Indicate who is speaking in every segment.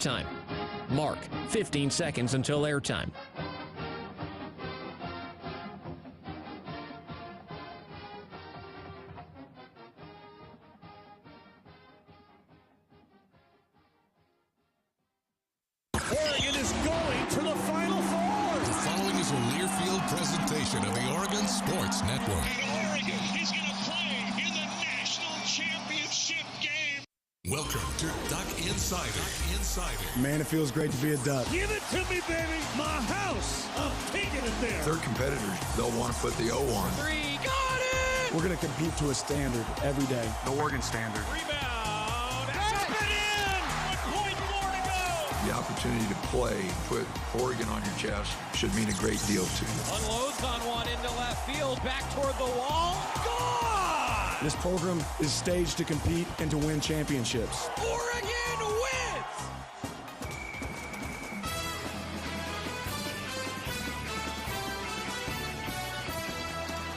Speaker 1: Time. Mark, 15 seconds until airtime.
Speaker 2: Oregon is going to the Final Four.
Speaker 3: The following is a Learfield presentation of the Oregon Sports Network.
Speaker 4: And Oregon is going to play in the national championship game.
Speaker 3: Welcome to Duck Insider.
Speaker 5: Man, it feels great to be a Duck.
Speaker 2: Give it to me, baby. My house. I'm taking it there.
Speaker 6: Their competitors, they'll want to put the O on.
Speaker 4: Three, got it!
Speaker 5: We're going to compete to a standard every day.
Speaker 6: The Oregon standard.
Speaker 4: Rebound. Up and in! 1 point more to go.
Speaker 6: The opportunity to play, put Oregon on your chest, should mean a great deal to you.
Speaker 4: Unloads on one into left field. Back toward the wall. Gone!
Speaker 5: This program is staged to compete and to win championships.
Speaker 4: Oregon wins!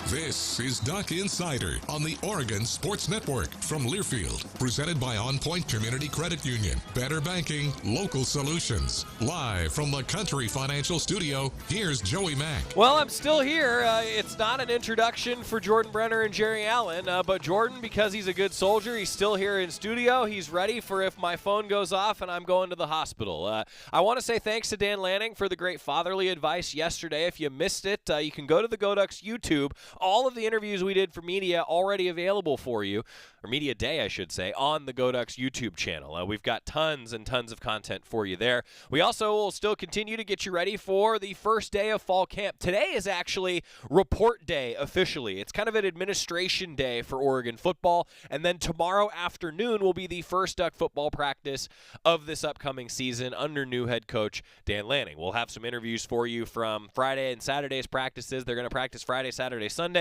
Speaker 3: This is Duck Insider on the Oregon Sports Network from Learfield, presented by On Point Community Credit Union. Better banking, local solutions. Live from the Country Financial Studio, here's Joey Mack.
Speaker 7: Well, I'm still here. It's not an introduction for Jordan Brenner and Jerry Allen, but Jordan, because he's a good soldier, he's still here in studio. He's ready for if my phone goes off and I'm going to the hospital. I want to say thanks to Dan Lanning for the great fatherly advice yesterday. If you missed it, you can go to the GoDucks YouTube. All of the interviews we did for media already available for you, or Media Day, I should say, on the GoDucks YouTube channel. We've got tons and tons of content for you there. We also will still continue to get you ready for the first day of fall camp. Today is actually report day officially. It's kind of an administration day for Oregon football, and then tomorrow afternoon will be the first Duck football practice of this upcoming season under new head coach Dan Lanning. We'll have some interviews for you from Friday and Saturday's practices. They're going to practice Friday, Saturday, Sunday.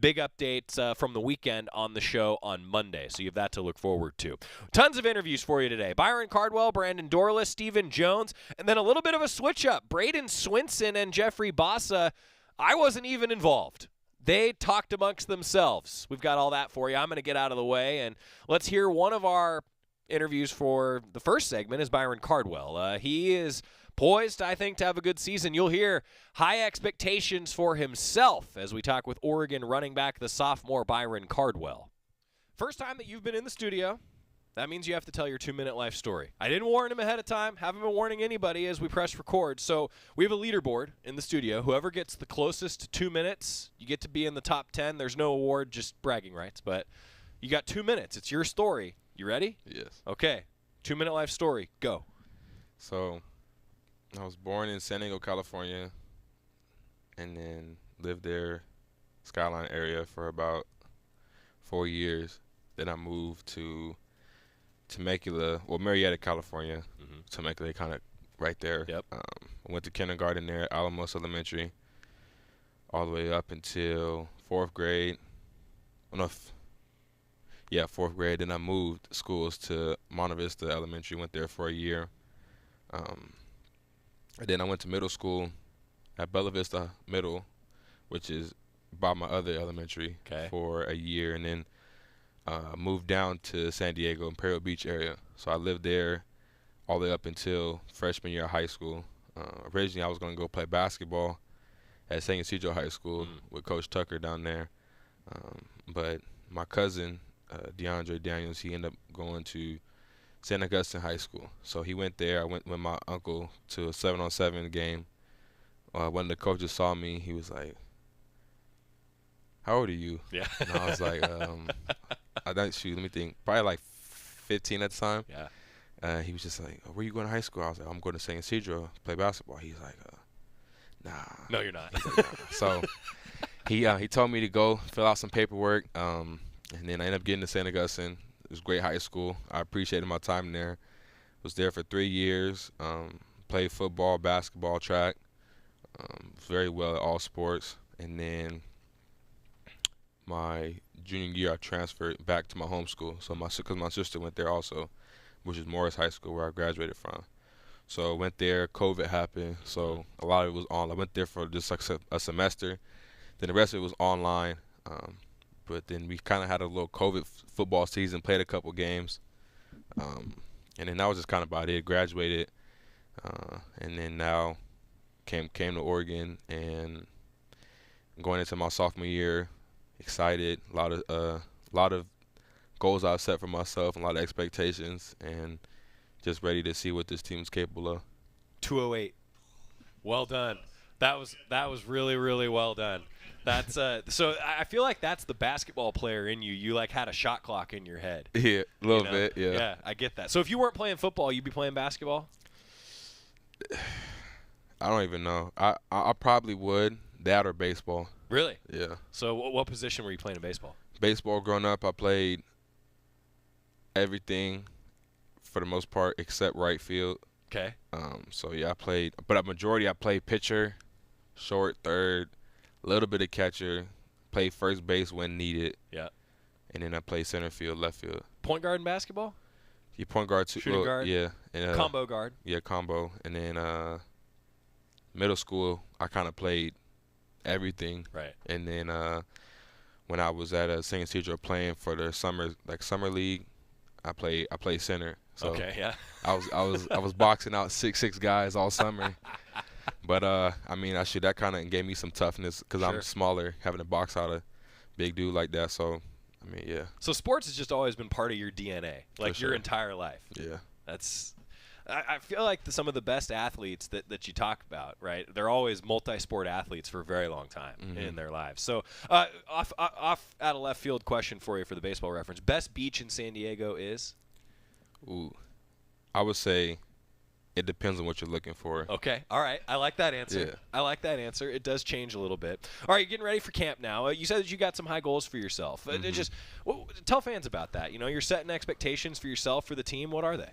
Speaker 7: Big updates from the weekend on the show on Monday, so you have that to look forward to. Tons of interviews for you today. Byron Cardwell, Brandon Dorlis, Stephen Jones, and then a little bit of a switch-up. Bradyn, Swinson, and Jeffrey Bassa, I wasn't even involved. They talked amongst themselves. We've got all that for you. I'm going to get out of the way, and let's hear one of our interviews for the first segment is Byron Cardwell. He is poised, I think, to have a good season. You'll hear high expectations for himself as we talk with Oregon running back, the sophomore Byron Cardwell. First time that you've been in the studio, that means you have to tell your 2-minute life story. I didn't warn him ahead of time, haven't been warning anybody as we press record, so we have a leaderboard in the studio. Whoever gets the closest to 2 minutes, you get to be in the top 10. There's no award, just bragging rights, but you got 2 minutes. It's your story. You ready?
Speaker 8: Yes.
Speaker 7: Okay. 2-minute life story. Go.
Speaker 8: So I was born in San Diego, California, and then lived there, Skyline area, for about 4 years. Then I moved to Temecula, Marietta, California. Temecula, kind of right there.
Speaker 7: Yep.
Speaker 8: I went to kindergarten there at Alamos Elementary all the way up until 4th grade. Fourth grade. Then I moved schools to Monte Vista Elementary, went there for a year. And then I went to middle school at Bella Vista Middle, which is by my other elementary, for a year. And then moved down to San Diego, Imperial Beach area. So I lived there all the way up until freshman year of high school. Originally, I was going to go play basketball at San Ysidro High School with Coach Tucker down there. But my cousin, DeAndre Daniels, he ended up going to San Augustine High School. So he went there. I went with my uncle to a 7-on-7 game. When the coaches saw me, he was like, "How old are you?"
Speaker 7: Yeah.
Speaker 8: And I was like, let me think, probably like 15 at the time.
Speaker 7: Yeah.
Speaker 8: He was just like, "Where you going to high school?" I was like, "I'm going to San Ysidro, play basketball." He's like, "Nah."
Speaker 7: No, you're not.
Speaker 8: Like, nah. So he told me to go fill out some paperwork, and then I ended up getting to San Augustine. It was a great high school. I appreciated my time there. Was there for 3 years. Played football, basketball, track. Very well at all sports. And then my junior year, I transferred back to my home school. So because my sister went there also, which is Morris High School, where I graduated from. So I went there. COVID happened, so a lot of it was on. I went there for just like a semester. Then the rest of it was online. But then we kind of had a little COVID football season, played a couple games. And then that was just kind of about it. Graduated, and then now came to Oregon, and going into my sophomore year, excited. A lot of goals I've set for myself, and a lot of expectations, and just ready to see what this team's capable of.
Speaker 7: 208. Well done. That was really, really well done. That's so I feel like that's the basketball player in you. You like had a shot clock in your head.
Speaker 8: Yeah, a little bit, yeah.
Speaker 7: Yeah, I get that. So if you weren't playing football, you'd be playing basketball?
Speaker 8: I don't even know. I probably would. That or baseball.
Speaker 7: Really?
Speaker 8: Yeah.
Speaker 7: So what position were you playing in baseball?
Speaker 8: Baseball growing up, I played everything for the most part except right field.
Speaker 7: Okay.
Speaker 8: So yeah, I played, but a majority I played pitcher, short, third, a little bit of catcher, played first base when needed.
Speaker 7: Yeah.
Speaker 8: And then I played center field, left field.
Speaker 7: Point guard in basketball?
Speaker 8: Yeah, point guard too.
Speaker 7: Shooting guard?
Speaker 8: Yeah. And,
Speaker 7: combo guard?
Speaker 8: Yeah, combo. And then middle school, I kind of played everything.
Speaker 7: Right.
Speaker 8: And then when I was at a senior teacher playing for the summer league, I played center. So
Speaker 7: okay, yeah.
Speaker 8: I was boxing out 6'6" guys all summer. But I mean, that kind of gave me some toughness because
Speaker 7: Sure.
Speaker 8: I'm smaller, having to box out a big dude like that. So I mean, yeah.
Speaker 7: So sports has just always been part of your DNA, like
Speaker 8: sure.
Speaker 7: your entire life.
Speaker 8: Yeah.
Speaker 7: I feel like some of the best athletes that you talk about, right? They're always multi-sport athletes for a very long time in their lives. So off out of left field question for you for the baseball reference. Best beach in San Diego is?
Speaker 8: Ooh, I would say it depends on what you're looking for.
Speaker 7: Okay, all right. I like that answer.
Speaker 8: Yeah.
Speaker 7: I like that answer. It does change a little bit. All right, you're getting ready for camp now. You said that you got some high goals for yourself. Tell fans about that. You know, you're setting expectations for yourself, for the team. What are they?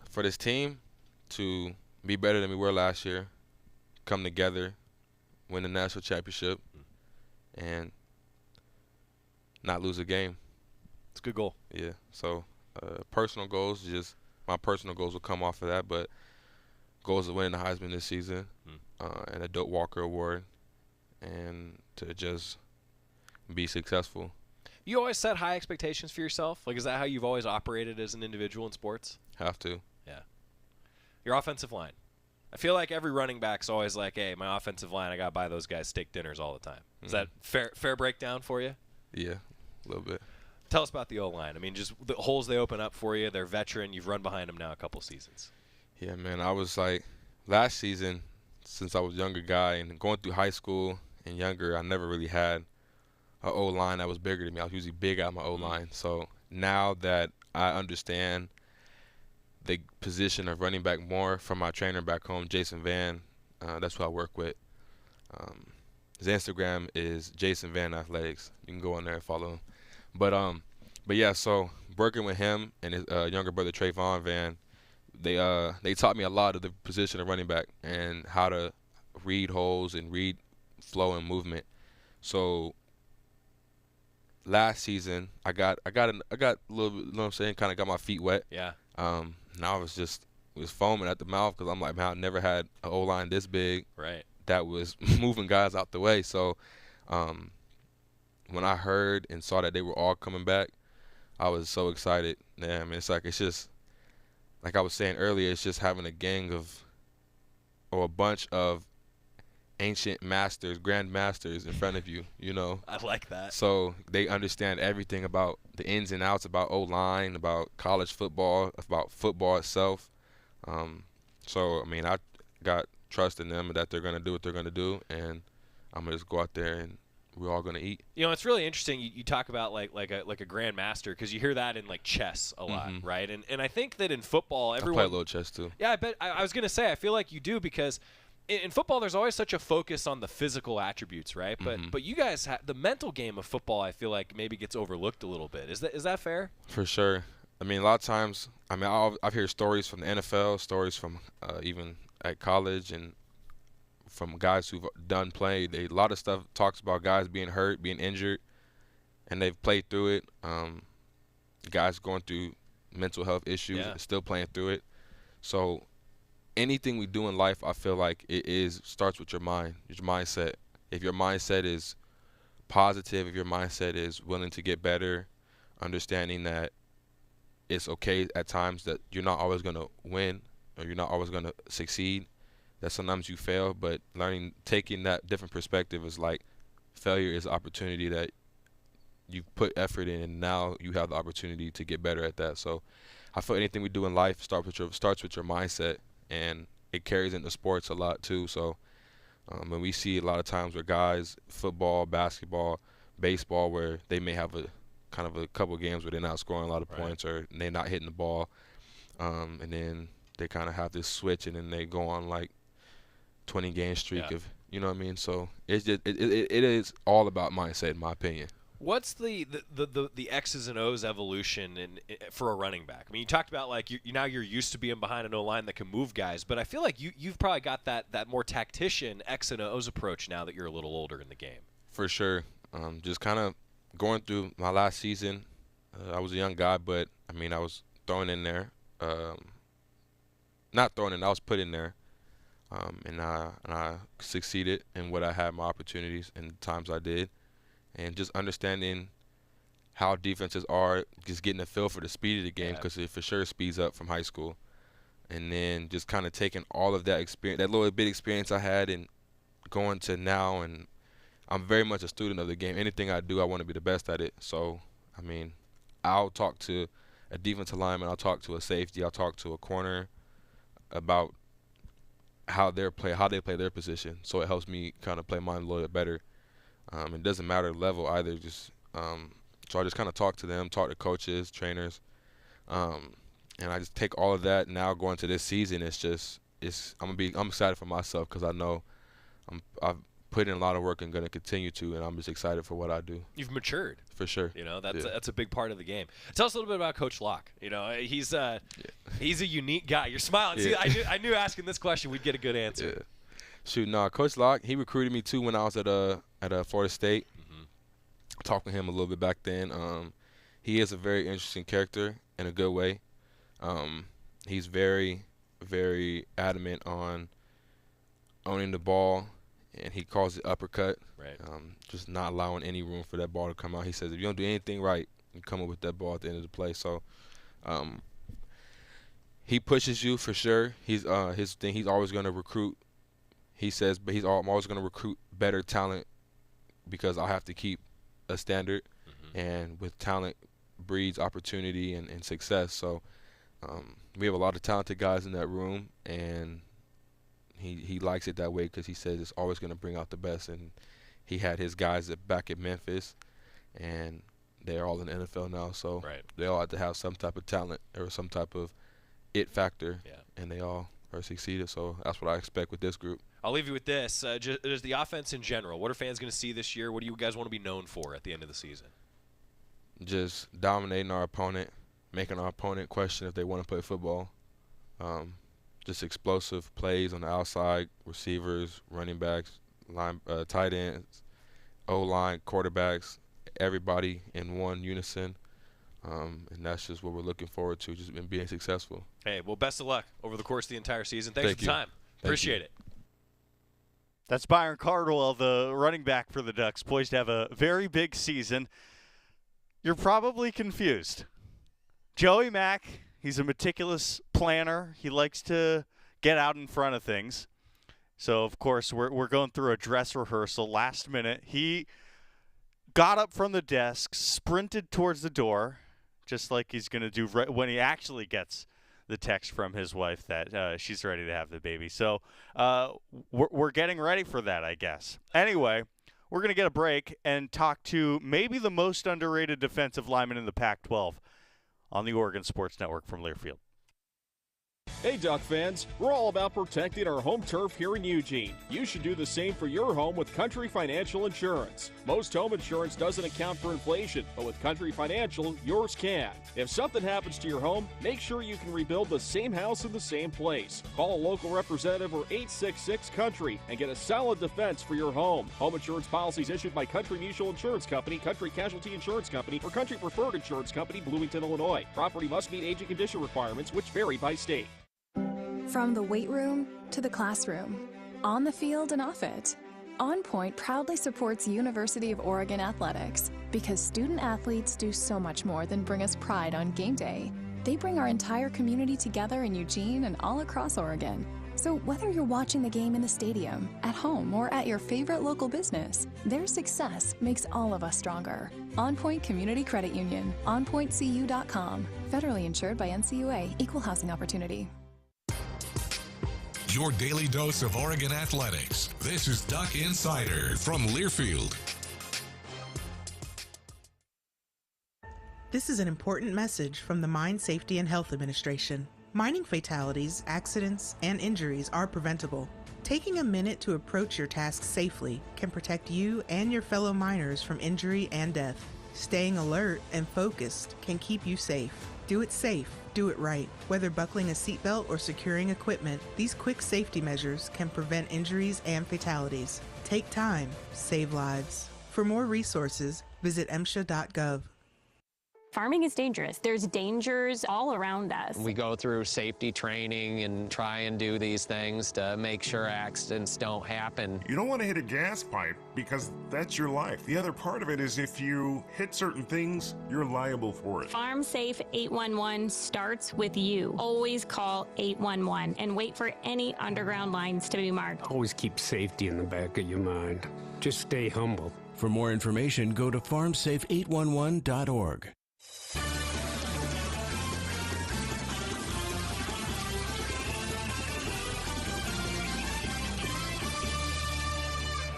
Speaker 8: For this team to be better than we were last year, come together, win the national championship, and not lose a game.
Speaker 7: It's a good goal.
Speaker 8: Yeah. So personal goals, just my personal goals will come off of that, but goals to win the Heisman this season, and a Doak Walker Award, and to just be successful.
Speaker 7: You always set high expectations for yourself? Like, is that how you've always operated as an individual in sports?
Speaker 8: Have to.
Speaker 7: Yeah. Your offensive line. I feel like every running back's always like, hey, my offensive line, I got to buy those guys steak dinners all the time. Is that fair breakdown for you?
Speaker 8: Yeah, a little bit.
Speaker 7: Tell us about the O-line. I mean, just the holes they open up for you. They're veteran. You've run behind them now a couple seasons.
Speaker 8: Yeah, man, I was like, last season, since I was a younger guy and going through high school and younger, I never really had an O-line that was bigger than me. I was usually big out my O-line. So now that I understand the position of running back more from my trainer back home, Jason Van, that's who I work with. His Instagram is Jason Van Athletics. You can go on there and follow him. But yeah, so working with him and his younger brother Trayvon Van, they taught me a lot of the position of running back and how to read holes and read flow and movement. So last season I got a little bit, you know what I'm saying, kind of got my feet wet.
Speaker 7: Yeah.
Speaker 8: Now I was foaming at the mouth because I'm like, man, I never had an O-line this big.
Speaker 7: Right.
Speaker 8: That was moving guys out the way. So when I heard and saw that they were all coming back, I was so excited. Yeah, I mean, it's just, like I was saying earlier, it's just having a gang of, or a bunch of ancient masters, grand masters in front of you, you know.
Speaker 7: I like that.
Speaker 8: So they understand everything about the ins and outs, about O-line, about college football, about football itself. So, I mean, I got trust in them that they're going to do what they're going to do, and I'm going to just go out there and we're all going to eat.
Speaker 7: You know, it's really interesting. You talk about like a grand master because you hear that in like chess a lot, right? And I think that in football, everyone
Speaker 8: I play a little chess too.
Speaker 7: Yeah, I bet. I was going to say, I feel like you do because in football, there's always such a focus on the physical attributes, right? But you guys, the mental game of football, I feel like maybe gets overlooked a little bit. Is that fair?
Speaker 8: For sure. I mean, a lot of times, I mean, I've heard stories from the NFL, stories from even at college, and from guys who've done play. A lot of stuff talks about guys being hurt, being injured, and they've played through it. Guys going through mental health issues, still playing through it. So anything we do in life, I feel like starts with your mind, your mindset. If your mindset is positive, if your mindset is willing to get better, understanding that it's okay at times that you're not always going to win or you're not always going to succeed, that sometimes you fail, but taking that different perspective is like failure is an opportunity that you put effort in, and now you have the opportunity to get better at that. So I feel anything we do in life starts with your mindset, and it carries into sports a lot too. So when we see a lot of times where guys, football, basketball, baseball, where they may have a couple games where they're not scoring a lot of points or they're not hitting the ball, and then they kind of have this switch, and then they go on like 20-game streak of, you know what I mean? So it's just, it is all about mindset, in my opinion.
Speaker 7: What's the X's and O's evolution for a running back? I mean, you talked about like now you're used to being behind an O-line that can move guys, but I feel like you've probably got that more tactician X and O's approach now that you're a little older in the game.
Speaker 8: For sure. Just kind of going through my last season, I was a young guy, but I mean I was thrown in there. Not thrown in, I was put in there. And I succeeded in what I had, my opportunities and the times I did. And just understanding how defenses are, just getting a feel for the speed of the game, because it for sure speeds up from high school. And then just kind of taking all of that experience, that little bit experience I had, and going to now, and I'm very much a student of the game. Anything I do, I want to be the best at it. So, I mean, I'll talk to a defensive lineman, I'll talk to a safety, I'll talk to a corner about how they play their position. So it helps me kind of play mine a little bit better. It doesn't matter the level either. Just so I just kind of talk to them, talk to coaches, trainers, and I just take all of that. Now going to this season, I'm excited for myself because I know I've put in a lot of work and going to continue to, and I'm just excited for what I do.
Speaker 7: You've matured.
Speaker 8: For sure.
Speaker 7: You know, that's a big part of the game. Tell us a little bit about Coach Locke. You know, he's a unique guy. You're smiling.
Speaker 8: Yeah.
Speaker 7: See, I knew asking this question we'd get a good answer.
Speaker 8: Yeah. Shoot, no, Coach Locke, he recruited me too when I was at Florida State. Mm-hmm. Talked with him a little bit back then. He is a very interesting character in a good way. He's very, very adamant on owning the ball, and he calls it uppercut.
Speaker 7: Right.
Speaker 8: Just not allowing any room for that ball to come out. He says if you don't do anything right, you come up with that ball at the end of the play. So he pushes you for sure. He's his thing. He's always going to recruit. He says, but I'm always going to recruit better talent because I have to keep a standard, and with talent breeds opportunity and success. So we have a lot of talented guys in that room, and he likes it that way because he says it's always going to bring out the best. And he had his guys back at Memphis, and they're all in the NFL now. So they all have to have some type of talent or some type of it factor, and they all are succeeded. So that's what I expect with this group.
Speaker 7: I'll leave you with this. Just the offense in general. What are fans going to see this year? What do you guys want to be known for at the end of the season?
Speaker 8: Just dominating our opponent, making our opponent question if they want to play football. Just explosive plays on the outside, receivers, running backs, tight ends, O-line, quarterbacks, everybody in one unison. And that's just what we're looking forward to, just in being successful.
Speaker 7: Hey, well, best of luck over the course of the entire season. Thanks for the time. Appreciate it.
Speaker 9: That's Byron Cardwell, the running back for the Ducks, poised to have a very big season. You're probably confused. Joey Mack, he's a meticulous planner. He likes to get out in front of things. So, of course, we're going through a dress rehearsal last minute. He got up from the desk, sprinted towards the door, just like he's going to do when he actually gets the text from his wife that she's ready to have the baby. So we're getting ready for that, I guess. Anyway, we're going to get a break and talk to maybe the most underrated defensive lineman in the Pac-12 on the Oregon Sports Network from Learfield.
Speaker 2: Hey, Duck fans, we're all about protecting our home turf here in Eugene. You should do the same for your home with Country Financial Insurance. Most home insurance doesn't account for inflation, but with Country Financial, yours can. If something happens to your home, make sure you can rebuild the same house in the same place. Call a local representative or 866-COUNTRY and get a solid defense for your home. Home insurance policies issued by Country Mutual Insurance Company, Country Casualty Insurance Company, or Country Preferred Insurance Company, Bloomington, Illinois. Property must meet age and condition requirements, which vary by state.
Speaker 10: From the weight room to the classroom, on the field and off it, On Point proudly supports University of Oregon athletics because student athletes do so much more than bring us pride on game day. They bring our entire community together in Eugene and all across Oregon. So whether you're watching the game in the stadium, at home, or at your favorite local business, their success makes all of us stronger. On Point Community Credit Union, onpointcu.com. Federally insured by NCUA, Equal Housing Opportunity.
Speaker 3: Your daily dose of Oregon athletics. This is Duck Insider from Learfield.
Speaker 11: This is an important message from the Mine Safety and Health Administration. Mining fatalities, accidents, and injuries are preventable. Taking a minute to approach your task safely can protect you and your fellow miners from injury and death. Staying alert and focused can keep you safe. Do it safe. Do it right. Whether buckling a seatbelt or securing equipment, these quick safety measures can prevent injuries and fatalities. Take time. Save lives. For more resources, visit MSHA.gov.
Speaker 12: Farming is dangerous. There's dangers all around us.
Speaker 1: We go through safety training and try and do these things to make sure accidents don't happen.
Speaker 13: You don't want to hit a gas pipe because that's your life. The other part of it is if you hit certain things, you're liable for it.
Speaker 12: Farm Safe 811 starts with you. Always call 811 and wait for any underground lines to be marked.
Speaker 14: Always keep safety in the back of your mind. Just stay humble.
Speaker 15: For more information, go to farmsafe811.org.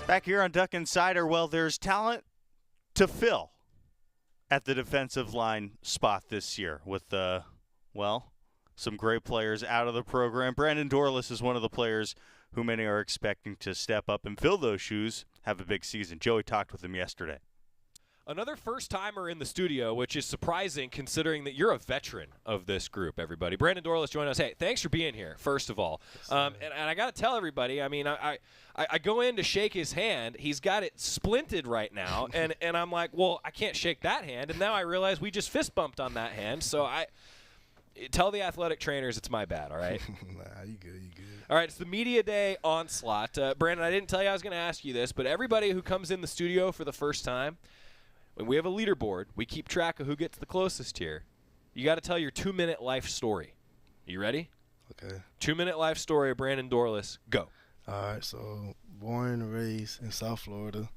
Speaker 9: Back here on Duck Insider, well, there's talent to fill at the defensive line spot this year with, some great players out of the program. Brandon Dorlis is one of the players who many are expecting to step up and fill those shoes, have a big season. Joey talked with him yesterday.
Speaker 7: Another first-timer in the studio, which is surprising considering that you're a veteran of this group, everybody. Brandon Dorlis joined us. Hey, thanks for being here, first of all. And I got to tell everybody, I mean, I go in to shake his hand. He's got it splinted right now, and I'm like, well, I can't shake that hand. And now I realize we just fist bumped on that hand. So tell the athletic trainers it's my bad, all right?
Speaker 16: Nah, you good.
Speaker 7: All right, it's the Media Day onslaught. Brandon, I didn't tell you I was going to ask you this, but everybody who comes in the studio for the first time, when we have a leaderboard, we keep track of who gets the closest here. You got to tell your 2-minute life story. You ready?
Speaker 16: Okay.
Speaker 7: 2-minute life story of Brandon Dorlis. Go.
Speaker 16: All right, so born and raised in South Florida.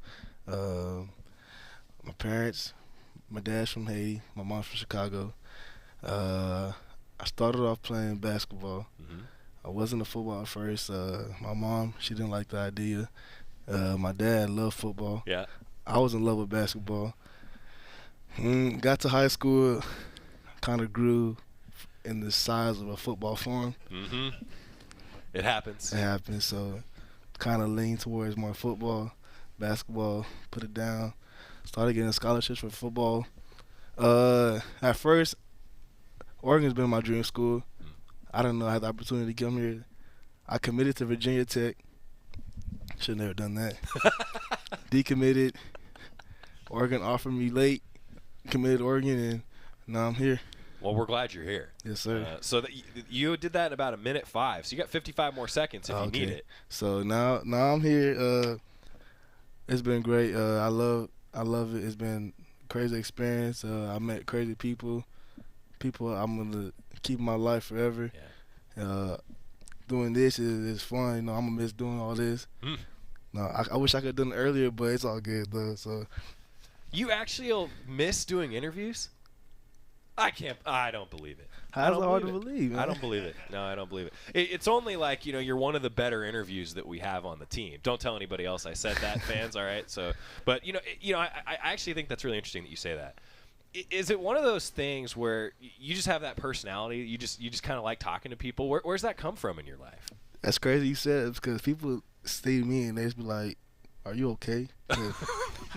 Speaker 16: My parents, my dad's from Haiti, my mom's from Chicago. I started off playing basketball. Mm-hmm. I wasn't a football at first. My mom, she didn't like the idea. My dad loved football.
Speaker 7: Yeah.
Speaker 16: I was in love with basketball. Got to high school, kind of grew in the size of a football form.
Speaker 7: Mm-hmm. It happens.
Speaker 16: So kind of leaned towards more football, basketball, put it down. Started getting scholarships for football. At first, Oregon's been my dream school. I didn't know I had the opportunity to come here. I committed to Virginia Tech. Should never done that. Decommitted. Oregon offered me late. Committed to Oregon, and now I'm here.
Speaker 7: Well, we're glad you're here.
Speaker 16: Yes, sir.
Speaker 7: So that you did that in about 1:05. So you got 55 more seconds if you need it.
Speaker 16: So now I'm here. It's been great. I love it. It's been a crazy experience. I met crazy people. People I'm gonna keep in my life forever. Yeah. Doing this is fun. You know, I'm gonna miss doing all this. No, I wish I could have done it earlier, but it's all good though. So.
Speaker 7: You actually miss doing interviews? I don't believe it.
Speaker 16: How's it hard to believe, man?
Speaker 7: I don't believe it. No, I don't believe it. It's only like, you're one of the better interviews that we have on the team. Don't tell anybody else I said that, fans, all right? So, but, I actually think that's really interesting that you say that. Is it one of those things where you just have that personality? You just kind of like talking to people? Where's that come from in your life?
Speaker 16: That's crazy you said it because people see me and they just be like, "Are you okay?"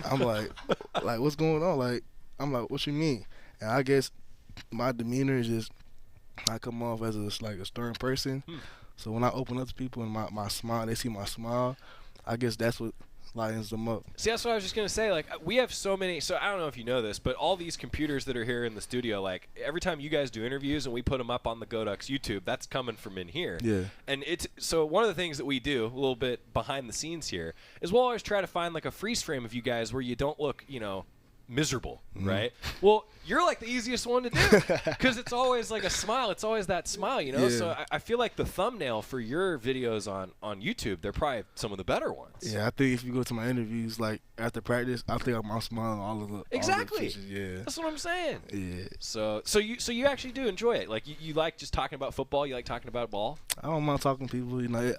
Speaker 16: I'm like, what's going on? Like, I'm like, what you mean? And I guess my demeanor is just, I come off as a stern person. So when I open up to people and my smile, they see my smile, I guess that's what lightens them up.
Speaker 7: See, that's what I was just going to say. Like, we have so many, so I don't know if you know this, but all these computers that are here in the studio, like, every time you guys do interviews and we put them up on the GoDucks YouTube, that's coming from in here.
Speaker 16: Yeah.
Speaker 7: And so one of the things that we do, a little bit behind the scenes here, is we'll always try to find, like, a freeze frame of you guys where you don't look, miserable, right? Well, you're like the easiest one to do because it's always like a smile. It's always that smile, you know?
Speaker 16: Yeah.
Speaker 7: So I feel like the thumbnail for your videos on YouTube, they're probably some of the better ones.
Speaker 16: Yeah, I think if you go to my interviews, like after practice, I think I'm smiling all of the
Speaker 7: Exactly.
Speaker 16: All the pictures, yeah.
Speaker 7: That's what I'm saying.
Speaker 16: Yeah.
Speaker 7: So you actually do enjoy it. Like you like just talking about football. You like talking about ball.
Speaker 16: I don't mind talking to people. You know,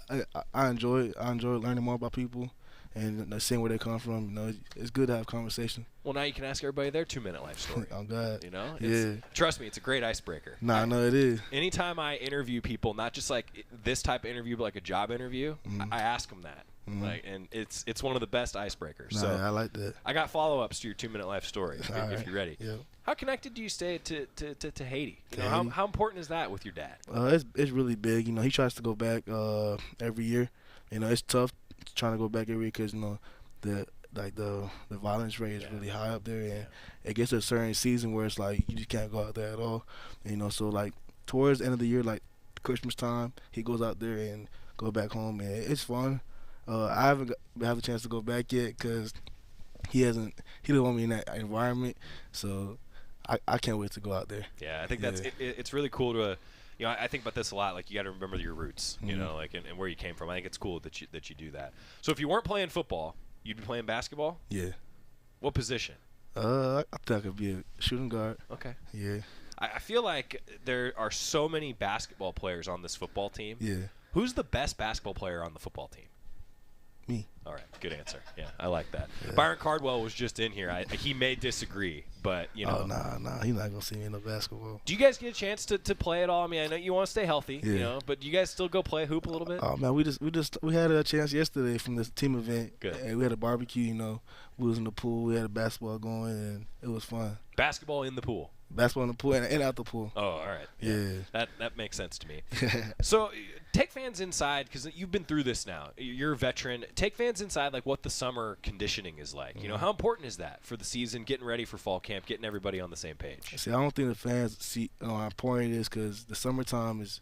Speaker 16: I enjoy it. I enjoy learning more about people and seeing where they come from. You know, it's good to have conversation.
Speaker 7: Well, now you can ask everybody their 2-minute life story.
Speaker 16: Oh God.
Speaker 7: You know?
Speaker 16: Yeah.
Speaker 7: Trust me, it's a great icebreaker.
Speaker 16: Nah, I know it is.
Speaker 7: Anytime I interview people, not just like this type of interview, but like a job interview, I ask them that. Like, and it's one of the best icebreakers.
Speaker 16: Nah,
Speaker 7: so
Speaker 16: I like that.
Speaker 7: I got follow-ups to your 2-minute life story if
Speaker 16: right.
Speaker 7: you're ready.
Speaker 16: Yeah.
Speaker 7: How connected do you stay to Haiti? You know, how important is that with your dad?
Speaker 16: It's really big. You know, he tries to go back every year. You know, it's tough trying to go back every year because, you know, the violence rate is really high up there, and it gets to a certain season where it's like you just can't go out there at all. You know, so like towards the end of the year, like Christmas time, he goes out there and go back home, and it's fun. I haven't had a chance to go back yet because he doesn't want me in that environment, so I can't wait to go out there.
Speaker 7: Yeah, I think that's it's really cool to. You know, I think about this a lot. Like, you got to remember your roots, you know, like and where you came from. I think it's cool that you do that. So if you weren't playing football, you'd be playing basketball?
Speaker 16: Yeah.
Speaker 7: What position?
Speaker 16: I think I could be a shooting guard.
Speaker 7: Okay.
Speaker 16: Yeah.
Speaker 7: I feel like there are so many basketball players on this football team.
Speaker 16: Yeah.
Speaker 7: Who's the best basketball player on the football team?
Speaker 16: Me.
Speaker 7: All right, good answer. Yeah, I like that. Yeah. Byron Cardwell was just in here. He may disagree, but, you know.
Speaker 16: Oh, nah. He's not going to see me in the basketball.
Speaker 7: Do you guys get a chance to play at all? I mean, I know you want to stay healthy, you know, but do you guys still go play hoop a little bit?
Speaker 16: Oh, man, we had a chance yesterday from this team event.
Speaker 7: Good.
Speaker 16: And we had a barbecue, you know. We was in the pool. We had a basketball going, and it was fun.
Speaker 7: Basketball in the pool?
Speaker 16: Basketball in the pool and out the pool.
Speaker 7: Oh, all right.
Speaker 16: Yeah.
Speaker 7: That makes sense to me. So take fans inside, because you've been through this now. You're a veteran. Take fans inside, like, what the summer conditioning is like. You know, how important is that for the season, getting ready for fall camp, getting everybody on the same page?
Speaker 16: See, I don't think the fans see how important it is because the summertime is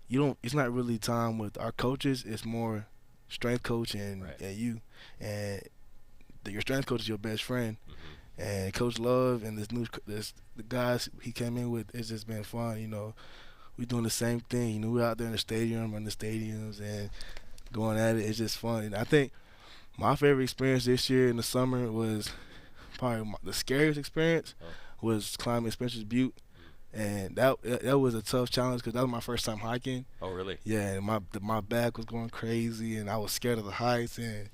Speaker 16: it's not really time with our coaches. It's more strength coach and you. And your strength coach is your best friend. And Coach Love and the guys he came in with, it's just been fun. You know, we're doing the same thing. You know, we're out there in the stadium, running the stadiums, and going at it. It's just fun. And I think my favorite experience this year in the summer was probably the scariest experience was climbing Spencer's Butte. And that was a tough challenge because that was my first time hiking.
Speaker 7: Oh, really?
Speaker 16: Yeah, and my back was going crazy, and I was scared of the heights, and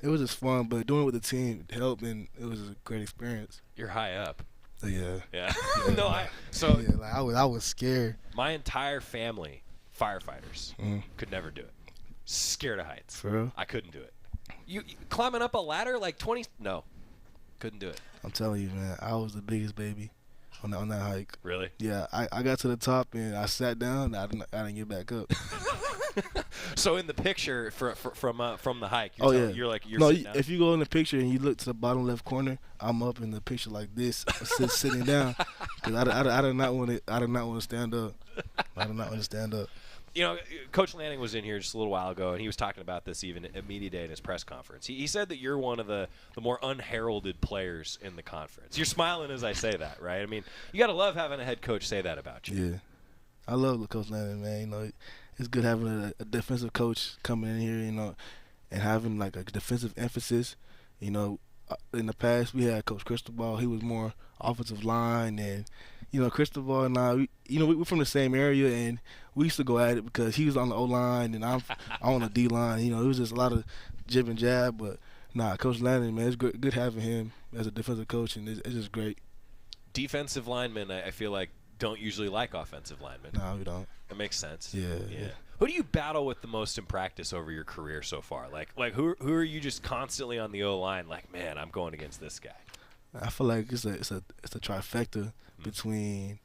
Speaker 16: it was just fun, but doing it with the team helped, and it was a great experience.
Speaker 7: You're high up.
Speaker 16: Yeah.
Speaker 7: Yeah.
Speaker 16: No, I was scared.
Speaker 7: My entire family, firefighters, could never do it. Scared of heights.
Speaker 16: For real?
Speaker 7: I couldn't do it. You climbing up a ladder like 20? No, couldn't do it.
Speaker 16: I'm telling you, man, I was the biggest baby on that hike.
Speaker 7: Really?
Speaker 16: Yeah, I got to the top and I sat down. And I didn't get back up.
Speaker 7: So in the picture from the hike, you're
Speaker 16: no,
Speaker 7: sitting down?
Speaker 16: If you go in the picture and you look to the bottom left corner, I'm up in the picture like this, sitting down, because I did not want to stand up. I did not want to stand up.
Speaker 7: You know, Coach Lanning was in here just a little while ago, and he was talking about this even at Media Day in his press conference. He said that you're one of the more unheralded players in the conference. You're smiling as I say that, right? I mean, you got to love having a head coach say that about you.
Speaker 16: Yeah. I love Coach Lanning, man. You know, it's good having a defensive coach coming in here, you know, and having like a defensive emphasis. You know, in the past we had Coach Cristobal. He was more offensive line, and you know, Cristobal and I, we're from the same area, and we used to go at it because he was on the O line and I'm on the D line. You know, it was just a lot of jib and jab. But Coach Lanning, man, it's good having him as a defensive coach, and it's just great.
Speaker 7: Defensive linemen, I feel like, don't usually like offensive linemen.
Speaker 16: No, we don't.
Speaker 7: That makes sense.
Speaker 16: Yeah.
Speaker 7: Who do you battle with the most in practice over your career so far? Like who are you just constantly on the O line? Like, man, I'm going against this guy.
Speaker 16: I feel like it's a trifecta between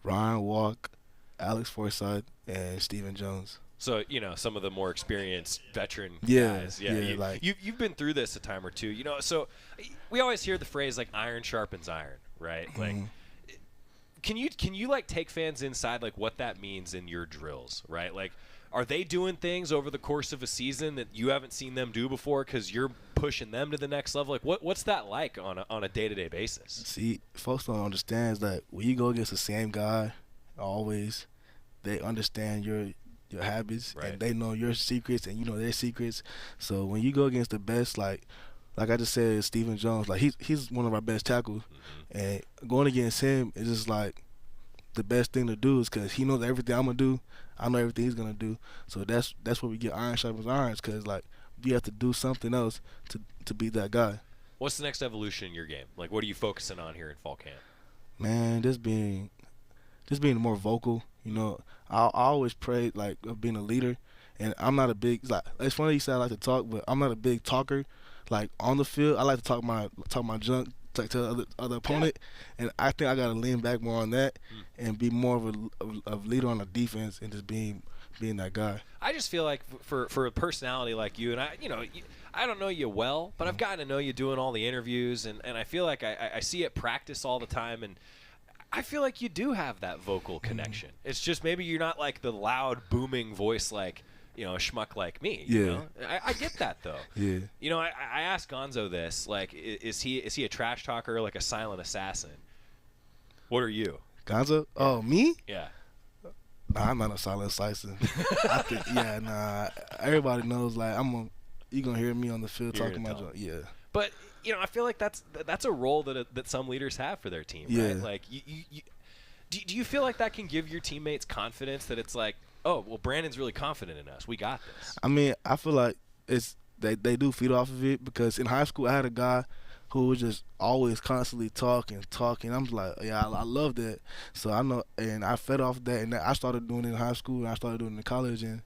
Speaker 16: Ryan Walk, Alex Forsythe, and Stephen Jones.
Speaker 7: So, you know, some of the more experienced veteran
Speaker 16: guys.
Speaker 7: Yeah, you've been through this a time or two. You know, so we always hear the phrase like iron sharpens iron, right? Like, can you like take fans inside like what that means in your drills, right? Like, Are they doing things over the course of a season that you haven't seen them do before because you're pushing them to the next level? Like, what's that like on a day-to-day basis?
Speaker 16: See, folks don't understand is that when you go against the same guy always, they understand your habits, and they know your secrets and you know their secrets. So when you go against the best, like I just said, Stephen Jones, like he's one of our best tackles, and going against him is just like the best thing to do is because he knows everything I'm gonna do. I know everything he's gonna do. So that's where we get iron sharpens irons, because like we have to do something else to beat that guy.
Speaker 7: What's the next evolution in your game? Like, what are you focusing on here in fall camp?
Speaker 16: Man, just being more vocal. You know, I always pray like of being a leader, and I'm not a big, like, it's funny you say I like to talk, but I'm not a big talker. Like on the field, I like to talk my junk to the other opponent, and I think I gotta lean back more on that and be more of a leader on the defense and just being that guy.
Speaker 7: I just feel like for a personality like you, and I don't know you well, but I've gotten to know you doing all the interviews, and I feel like I see it practice all the time, and I feel like you do have that vocal connection. It's just maybe you're not like the loud, booming voice like, you know, a schmuck like me.
Speaker 16: Yeah.
Speaker 7: You know? I get that, though.
Speaker 16: Yeah.
Speaker 7: You know, I asked Gonzo this, like, is he a trash talker or like a silent assassin? What are you?
Speaker 16: Gonzo? Yeah. Oh, me?
Speaker 7: Yeah.
Speaker 16: Nah, I'm not a silent assassin. I think, everybody knows, like, you're going to hear me on the field talking my junk. Yeah.
Speaker 7: But, you know, I feel like that's a role that some leaders have for their team, right? Like, do you feel like that can give your teammates confidence that it's like, oh, well, Brandon's really confident in us. We got this.
Speaker 16: I mean, I feel like they do feed off of it, because in high school I had a guy who was just always constantly talking. I'm like, yeah, I love that. So I know, and I fed off that, and I started doing it in high school, and I started doing it in college, and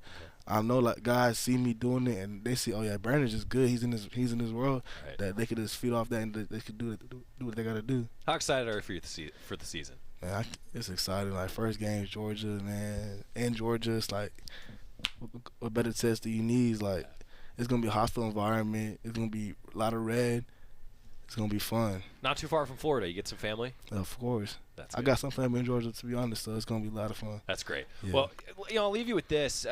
Speaker 16: I know like guys see me doing it, and they see, oh yeah, Brandon's just good. He's in this world, that they could just feed off that, and they could do what they got to do.
Speaker 7: How excited are you for the season?
Speaker 16: Man, it's exciting. Like, first game, Georgia, man. In Georgia, it's like, what better test do you need? Like, it's going to be a hostile environment. It's going to be a lot of red. It's going to be fun.
Speaker 7: Not too far from Florida. You get some family?
Speaker 16: Of course.
Speaker 7: That's
Speaker 16: I got some family in Georgia, to be honest, so it's going to be a lot of fun.
Speaker 7: That's great.
Speaker 16: Yeah.
Speaker 7: Well, you know, I'll leave you with this.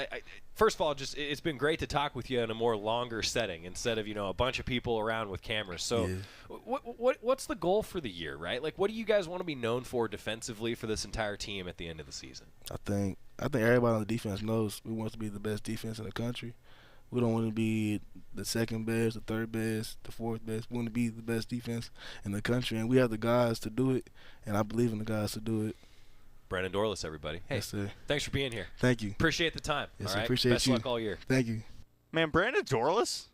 Speaker 7: First of all, it's been great to talk with you in a more longer setting instead of, you know, a bunch of people around with cameras. So what's the goal for the year, right? Like, what do you guys want to be known for defensively for this entire team at the end of the season?
Speaker 16: I think everybody on the defense knows we want to be the best defense in the country. We don't want to be the second best, the third best, the fourth best. We want to be the best defense in the country, and we have the guys to do it, and I believe in the guys to do it.
Speaker 7: Brandon Dorlis, everybody. Hey,
Speaker 16: yes, sir.
Speaker 7: Thanks for being here.
Speaker 16: Thank you.
Speaker 7: Appreciate the time.
Speaker 16: Yes,
Speaker 7: all right?
Speaker 16: Appreciate
Speaker 7: Best
Speaker 16: you.
Speaker 7: luck all year.
Speaker 16: Thank you.
Speaker 9: Man, Brandon Dorlis,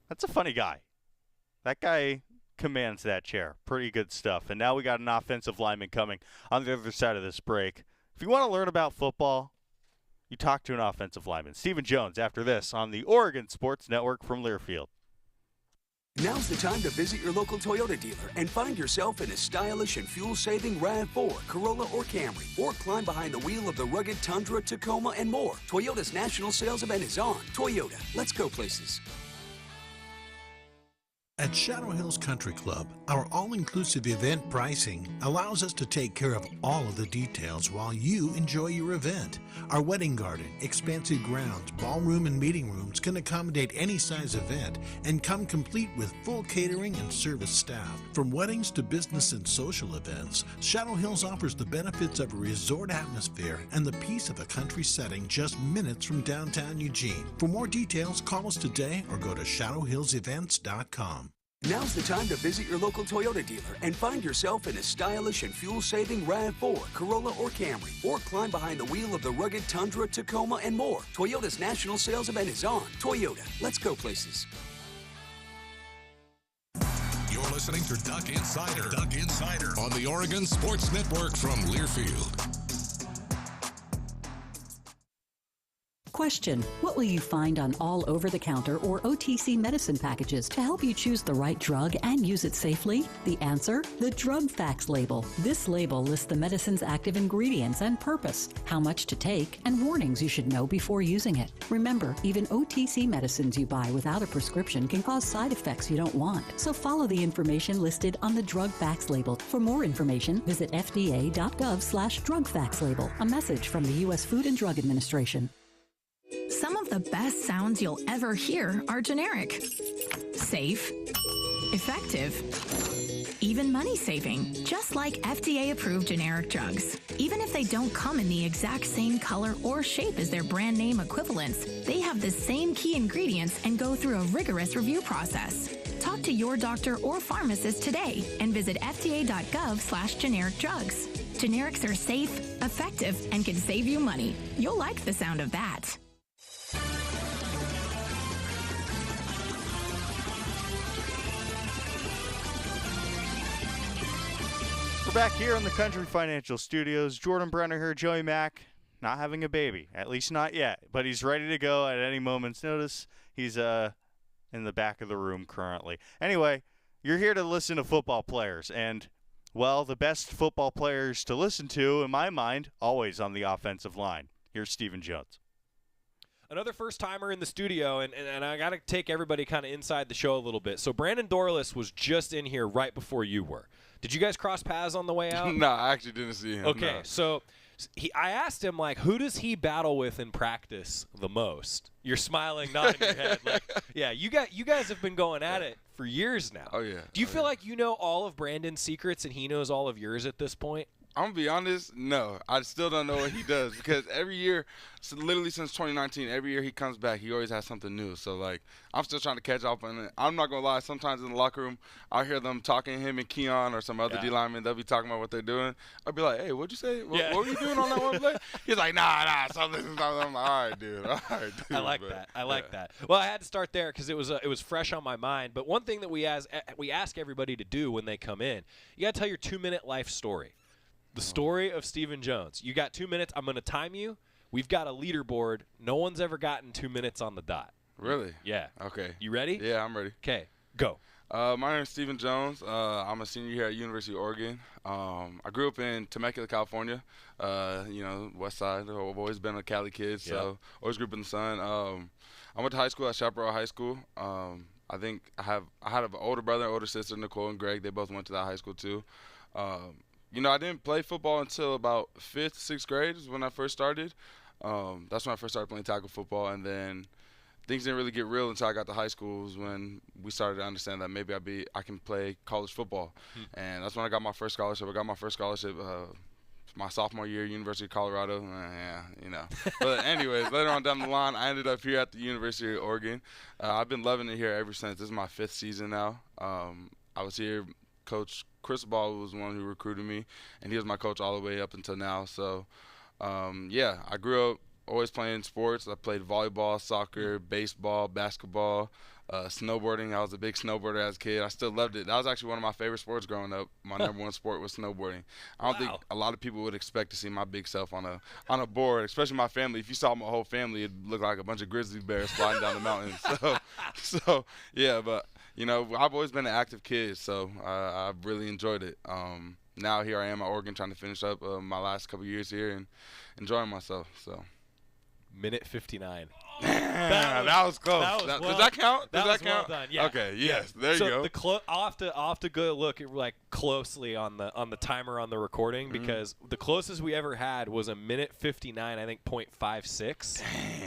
Speaker 9: that's a funny guy. That guy commands that chair. Pretty good stuff. And now we got an offensive lineman coming on the other side of this break. If you want to learn about football, you talk to an offensive lineman. Stephen Jones after this on the Oregon Sports Network from Learfield.
Speaker 17: Now's the time to visit your local Toyota dealer and find yourself in a stylish and fuel-saving RAV4, Corolla, or Camry, or climb behind the wheel of the rugged Tundra, Tacoma, and more. Toyota's national sales event is on. Toyota, let's go places.
Speaker 18: At Shadow Hills Country Club, our all-inclusive event pricing allows us to take care of all of the details while you enjoy your event. Our wedding garden, expansive grounds, ballroom, and meeting rooms can accommodate any size event and come complete with full catering and service staff. From weddings to business and social events, Shadow Hills offers the benefits of a resort atmosphere and the peace of a country setting just minutes from downtown Eugene. For more details, call us today or go to shadowhillsevents.com.
Speaker 17: Now's the time to visit your local Toyota dealer and find yourself in a stylish and fuel-saving RAV4, Corolla, or Camry, or climb behind the wheel of the rugged Tundra, Tacoma, and more. Toyota's national sales event is on. Toyota, let's go places.
Speaker 3: You're listening to Duck Insider. Duck Insider on the Oregon Sports Network from Learfield.
Speaker 19: Question: what will you find on all over-the-counter or OTC medicine packages to help you choose the right drug and use it safely? The answer: the Drug Facts label. This label lists the medicine's active ingredients and purpose, how much to take, and warnings you should know before using it. Remember, even OTC medicines you buy without a prescription can cause side effects you don't want. So follow the information listed on the Drug Facts label. For more information, visit fda.gov/drugfactslabel. A message from the U.S. Food and Drug Administration.
Speaker 20: Some of the best sounds you'll ever hear are generic, safe, effective, even money-saving, just like FDA-approved generic drugs. Even if they don't come in the exact same color or shape as their brand name equivalents, they have the same key ingredients and go through a rigorous review process. Talk to your doctor or pharmacist today and visit fda.gov/generic drugs. Generics are safe, effective, and can save you money. You'll like the sound of that.
Speaker 9: We're back here in the Country Financial Studios. Jordan Brenner here, Joey Mack, not having a baby, at least not yet, but he's ready to go at any moment's notice. He's in the back of the room currently. Anyway, you're here to listen to football players, and, well, the best football players to listen to, in my mind, always on the offensive line. Here's Stephen Jones.
Speaker 7: Another first-timer in the studio, and I got to take everybody kind of inside the show a little bit. So Brandon Dorlis was just in here right before you were. Did you guys cross paths on the way out?
Speaker 8: No, I actually didn't see him.
Speaker 7: Okay,
Speaker 8: no.
Speaker 7: so I asked him, like, who does he battle with in practice the most? You're smiling, nodding your head. Like, yeah, you guys have been going at it for years now.
Speaker 8: Oh, yeah.
Speaker 7: Do you feel like you know all of Brandon's secrets and he knows all of yours at this point?
Speaker 8: I'm going to be honest, no. I still don't know what he does because every year, so literally since 2019, every year he comes back, he always has something new. So, like, I'm still trying to catch up on it. I'm not going to lie. Sometimes in the locker room, I hear them talking, him and Keon or some other D lineman. They'll be talking about what they're doing. I'll be like, hey, what'd you say? What were you doing on that one play? He's like, nah, something. I'm like, all right, dude.
Speaker 7: I like that. I like that. Well, I had to start there because it was fresh on my mind. But one thing that we ask everybody to do when they come in, you got to tell your 2-minute life story. The story of Stephen Jones. You got 2 minutes. I'm going to time you. We've got a leaderboard. No one's ever gotten 2 minutes on the dot.
Speaker 8: Really?
Speaker 7: Yeah.
Speaker 8: Okay.
Speaker 7: You ready?
Speaker 8: Yeah, I'm ready.
Speaker 7: Okay, go.
Speaker 8: My name is Stephen Jones. I'm a senior here at University of Oregon. I grew up in Temecula, California. West side. I've always been a Cali kid, so always grew up in the sun. I went to high school at Chaparral High School. I think I had an older brother, older sister, Nicole and Greg. They both went to that high school too. I didn't play football until about 5th, 6th grade is when I first started. That's when I first started playing tackle football, and then things didn't really get real until I got to high school when we started to understand that maybe I can play college football. And that's when I got my first scholarship. I got my first scholarship my sophomore year, University of Colorado. But anyways, later on down the line, I ended up here at the University of Oregon. I've been loving it here ever since. This is my 5th season now. I was here. Coach Cristobal was the one who recruited me, and he was my coach all the way up until now. So, I grew up always playing sports. I played volleyball, soccer, baseball, basketball, snowboarding. I was a big snowboarder as a kid. I still loved it. That was actually one of my favorite sports growing up. My number one sport was snowboarding. I don't think a lot of people would expect to see my big self on a board, especially my family. If you saw my whole family, it'd look like a bunch of grizzly bears sliding down the mountains. So yeah, but I've always been an active kid, so I've really enjoyed it. Now here I am at Oregon trying to finish up my last couple years here and enjoying myself. So.
Speaker 7: Minute 59.
Speaker 8: That was close. Does that count?
Speaker 7: That was well done. Yeah.
Speaker 8: Okay. Yes. There you go.
Speaker 7: I'll have to go look like closely on the timer on the recording because the closest we ever had was a minute 59. I think .56.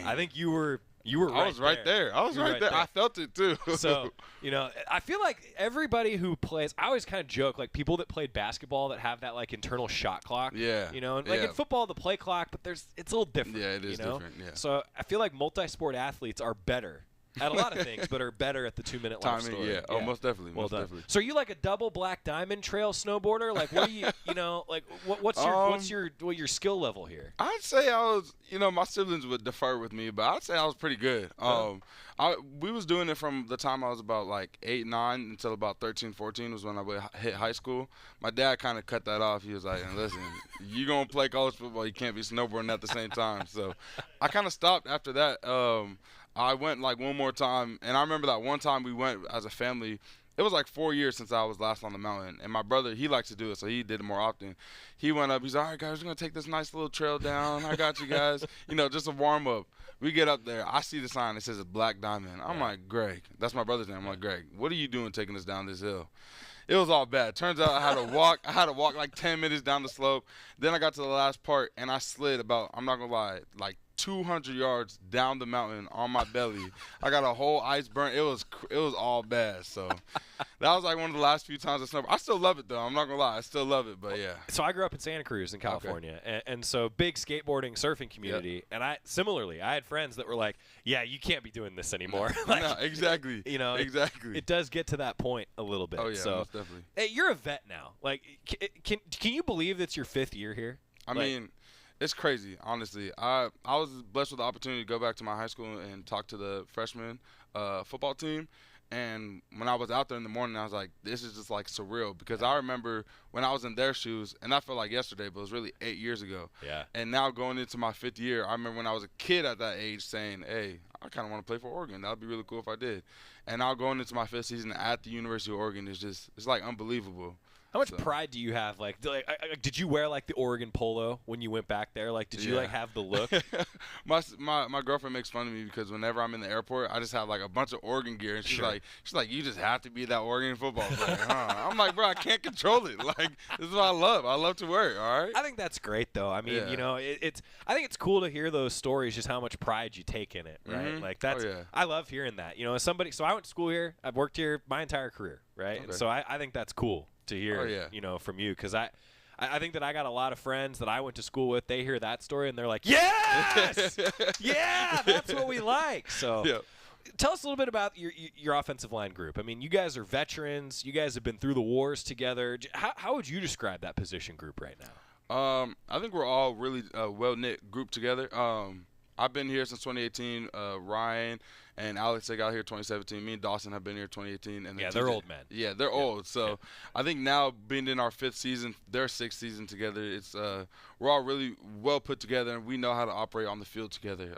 Speaker 7: I think you were.
Speaker 8: I was right there. I was right there. I felt it too.
Speaker 7: So, I feel like everybody who plays, I always kind of joke, like people that played basketball that have that like internal shot clock.
Speaker 8: Yeah.
Speaker 7: And like in football, the play clock, but it's a little different.
Speaker 8: Yeah, it is different. Yeah.
Speaker 7: So I feel like multi-sport athletes are better at a lot of things, but are better at the 2-minute life story.
Speaker 8: Yeah. Oh, most definitely.
Speaker 7: Well
Speaker 8: most
Speaker 7: done.
Speaker 8: definitely.
Speaker 7: So are you like a double black diamond trail snowboarder? Like what do you, like what's your skill level here?
Speaker 8: I'd say I was, my siblings would defer with me, but I'd say I was pretty good. We was doing it from the time I was about like 8, 9 until about 13, 14 was when I would hit high school. My dad kind of cut that off. He was like, listen, you going to play college football, you can't be snowboarding at the same time. So I kind of stopped after that. I went like one more time, and I remember that one time we went as a family. It was like 4 years since I was last on the mountain, and my brother, he likes to do it, so he did it more often. He went up, he's like, all right, guys, we're going to take this nice little trail down. I got you guys. Just a warm-up. We get up there. I see the sign that says Black Diamond. I'm like, Greg. That's my brother's name. I'm like, Greg, what are you doing taking us down this hill? It was all bad. Turns out I had to walk like 10 minutes down the slope. Then I got to the last part, and I slid about, I'm not going to lie, like 200 yards down the mountain on my belly. I got a whole ice burn. It was all bad. So that was like one of the last few times I snowboarded. I still love it though. I'm not gonna lie. I still love it. But yeah.
Speaker 7: So I grew up in Santa Cruz in California, and so big skateboarding, surfing community.
Speaker 8: Yep.
Speaker 7: And I had friends that were like, "Yeah, you can't be can this anymore." Like,
Speaker 8: no, exactly.
Speaker 7: You know,
Speaker 8: exactly.
Speaker 7: It does get to that point a little bit.
Speaker 8: Oh yeah,
Speaker 7: so,
Speaker 8: most definitely.
Speaker 7: Hey, you're a vet now. Like, can you believe that's your 5th year here?
Speaker 8: I mean, it's crazy, honestly. I was blessed with the opportunity to go back to my high school and talk to the freshman football team. And when I was out there in the morning, I was like, this is just like surreal, because I remember when I was in their shoes, and that felt like yesterday, but it was really 8 years ago.
Speaker 7: Yeah.
Speaker 8: And now going into my 5th year, I remember when I was a kid at that age saying, hey, I kind of want to play for Oregon. That would be really cool if I did. And now going into my 5th season at the University of Oregon is just, it's like unbelievable.
Speaker 7: How much pride do you have? Like, did you wear like the Oregon polo when you went back there? Like, did you like have the look?
Speaker 8: my girlfriend makes fun of me because whenever I'm in the airport, I just have like a bunch of Oregon gear, and she's like, you just have to be that Oregon football player, huh? I'm like, bro, I can't control it. Like, this is what I love. I love to wear it. All right.
Speaker 7: I think that's great, though. I mean, you know, I think it's cool to hear those stories, just how much pride you take in it, right?
Speaker 8: Mm-hmm.
Speaker 7: Like that's, I love hearing that. You know, as somebody, so I went to school here. I've worked here my entire career, right?
Speaker 8: Okay.
Speaker 7: And so I think that's cool to hear, you know, from you, because I think that I got a lot of friends that I went to school with. They hear that story and they're like, yes, yeah, that's what we like. So, tell us a little bit about your offensive line group. I mean, you guys are veterans. You guys have been through the wars together. How would you describe that position group right now?
Speaker 8: I think we're all really well-knit group together. I've been here since 2018. Ryan and Alex, they got here 2017. Me and Dawson have been here 2018. And
Speaker 7: yeah, they're old men.
Speaker 8: Yeah, they're old. So I think now being in our 5th season, their 6th season together, it's we're all really well put together, and we know how to operate on the field together.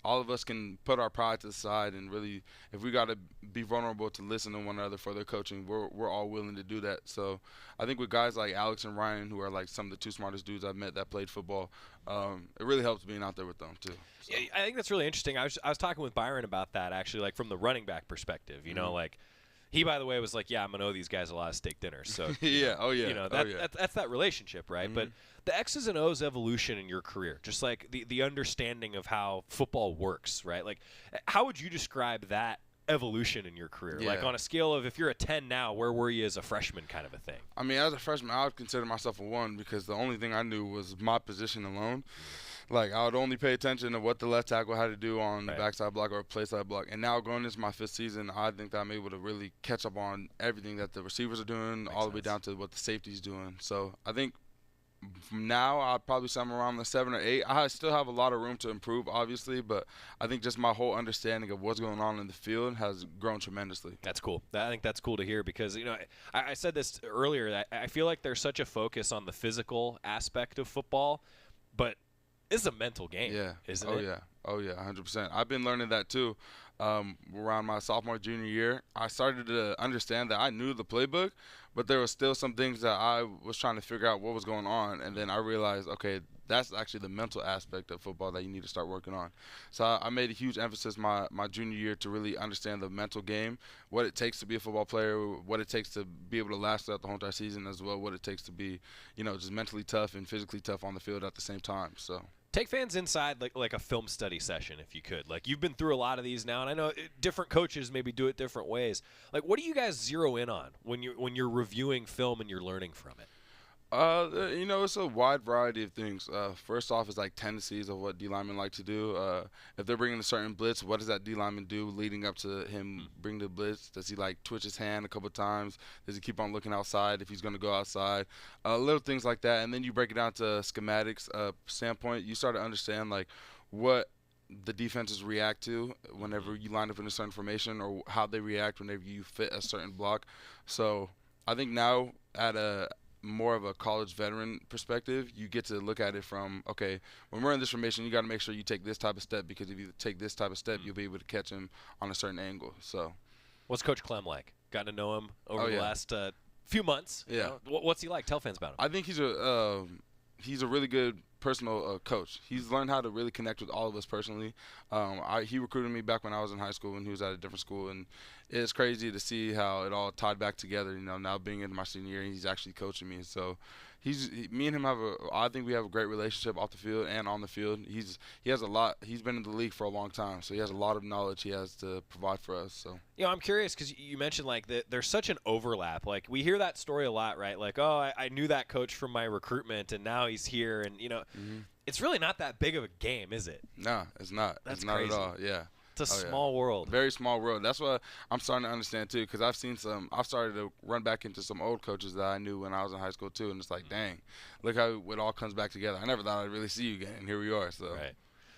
Speaker 8: All of us can put our pride to the side, and really, if we got to be vulnerable to listen to one another for their coaching, we're all willing to do that. So I think with guys like Alex and Ryan, who are like some of the 2 smartest dudes I've met that played football, it really helps being out there with them too. So.
Speaker 7: Yeah, I think that's really interesting. I was talking with Byron about that, actually, like from the running back perspective. You know, like he, by the way, was like, yeah, I'm gonna owe these guys a lot of steak dinners. So
Speaker 8: yeah,
Speaker 7: you know, that's that relationship, right? But the X's and O's evolution in your career, just like the understanding of how football works, right? Like, how would you describe that evolution in your career? Like on a scale of, if you're a 10 now, where were you as a freshman, kind of a thing?
Speaker 8: I mean, as a freshman, I would consider myself a 1, because the only thing I knew was my position alone. Like, I would only pay attention to what the left tackle had to do on the backside block or play side block. And now going into my 5th season, I think that I'm able to really catch up on everything that the receivers are doing, all the way down to what the safety's doing. So I think from now, I'll probably say I'm around the 7 or 8. I still have a lot of room to improve, obviously, but I think just my whole understanding of what's going on in the field has grown tremendously.
Speaker 7: That's cool. I think that's cool to hear, because, you know, I said this earlier, that I feel like there's such a focus on the physical aspect of football, but it's a mental game, isn't it?
Speaker 8: Oh, yeah, 100%. I've been learning that, too. Around my sophomore, junior year, I started to understand that I knew the playbook, but there was still some things that I was trying to figure out what was going on, and then I realized, okay, that's actually the mental aspect of football that you need to start working on. So I made a huge emphasis my junior year to really understand the mental game, what it takes to be a football player, what it takes to be able to last throughout the whole entire season, as well what it takes to be, you know, just mentally tough and physically tough on the field at the same time. So.
Speaker 7: Take fans inside like a film study session, if you could. Like, you've been through a lot of these now, and I know different coaches maybe do it different ways. Like, what do you guys zero in on when you're reviewing film and you're learning from it?
Speaker 8: You know, it's a wide variety of things. First off is like tendencies of what D linemen like to do. If they're bringing a certain blitz, what does that D lineman do leading up to him bringing the blitz? Does he like twitch his hand a couple times? Does he keep on looking outside if he's going to go outside? Little things like that. And then you break it down to schematics standpoint. You start to understand like what the defenses react to whenever you line up in a certain formation, or how they react whenever you fit a certain block. So I think now at a more of a college veteran perspective, you get to look at it from, okay, when we're in this formation, you got to make sure you take this type of step, because if you take this type of step, you'll be able to catch him on a certain angle. So,
Speaker 7: what's Coach Clem like? Got to know him over the last few months.
Speaker 8: Yeah.
Speaker 7: You know? What's he like? Tell fans about him.
Speaker 8: I think he's a really good personal coach. He's learned how to really connect with all of us personally. He recruited me back when I was in high school, and he was at a different school, and it's crazy to see how it all tied back together. You know, now being in my senior year, he's actually coaching me. So me and him I think we have a great relationship off the field and on the field. He has a lot. He's been in the league for a long time, so he has a lot of knowledge he has to provide for us. So
Speaker 7: I'm curious because you mentioned like there's such an overlap. Like we hear that story a lot, right? Like, oh, I knew that coach from my recruitment, and now he's here, and it's really not that big of a game, is it?
Speaker 8: No, it's not.
Speaker 7: That's
Speaker 8: it's not
Speaker 7: crazy.
Speaker 8: at all. Yeah.
Speaker 7: It's a small world.
Speaker 8: Very small world. That's what I'm starting to understand, too, because I've started to run back into some old coaches that I knew when I was in high school, too, and it's like, dang, look how it all comes back together. I never thought I'd really see you again, and here we are. So.
Speaker 7: Right.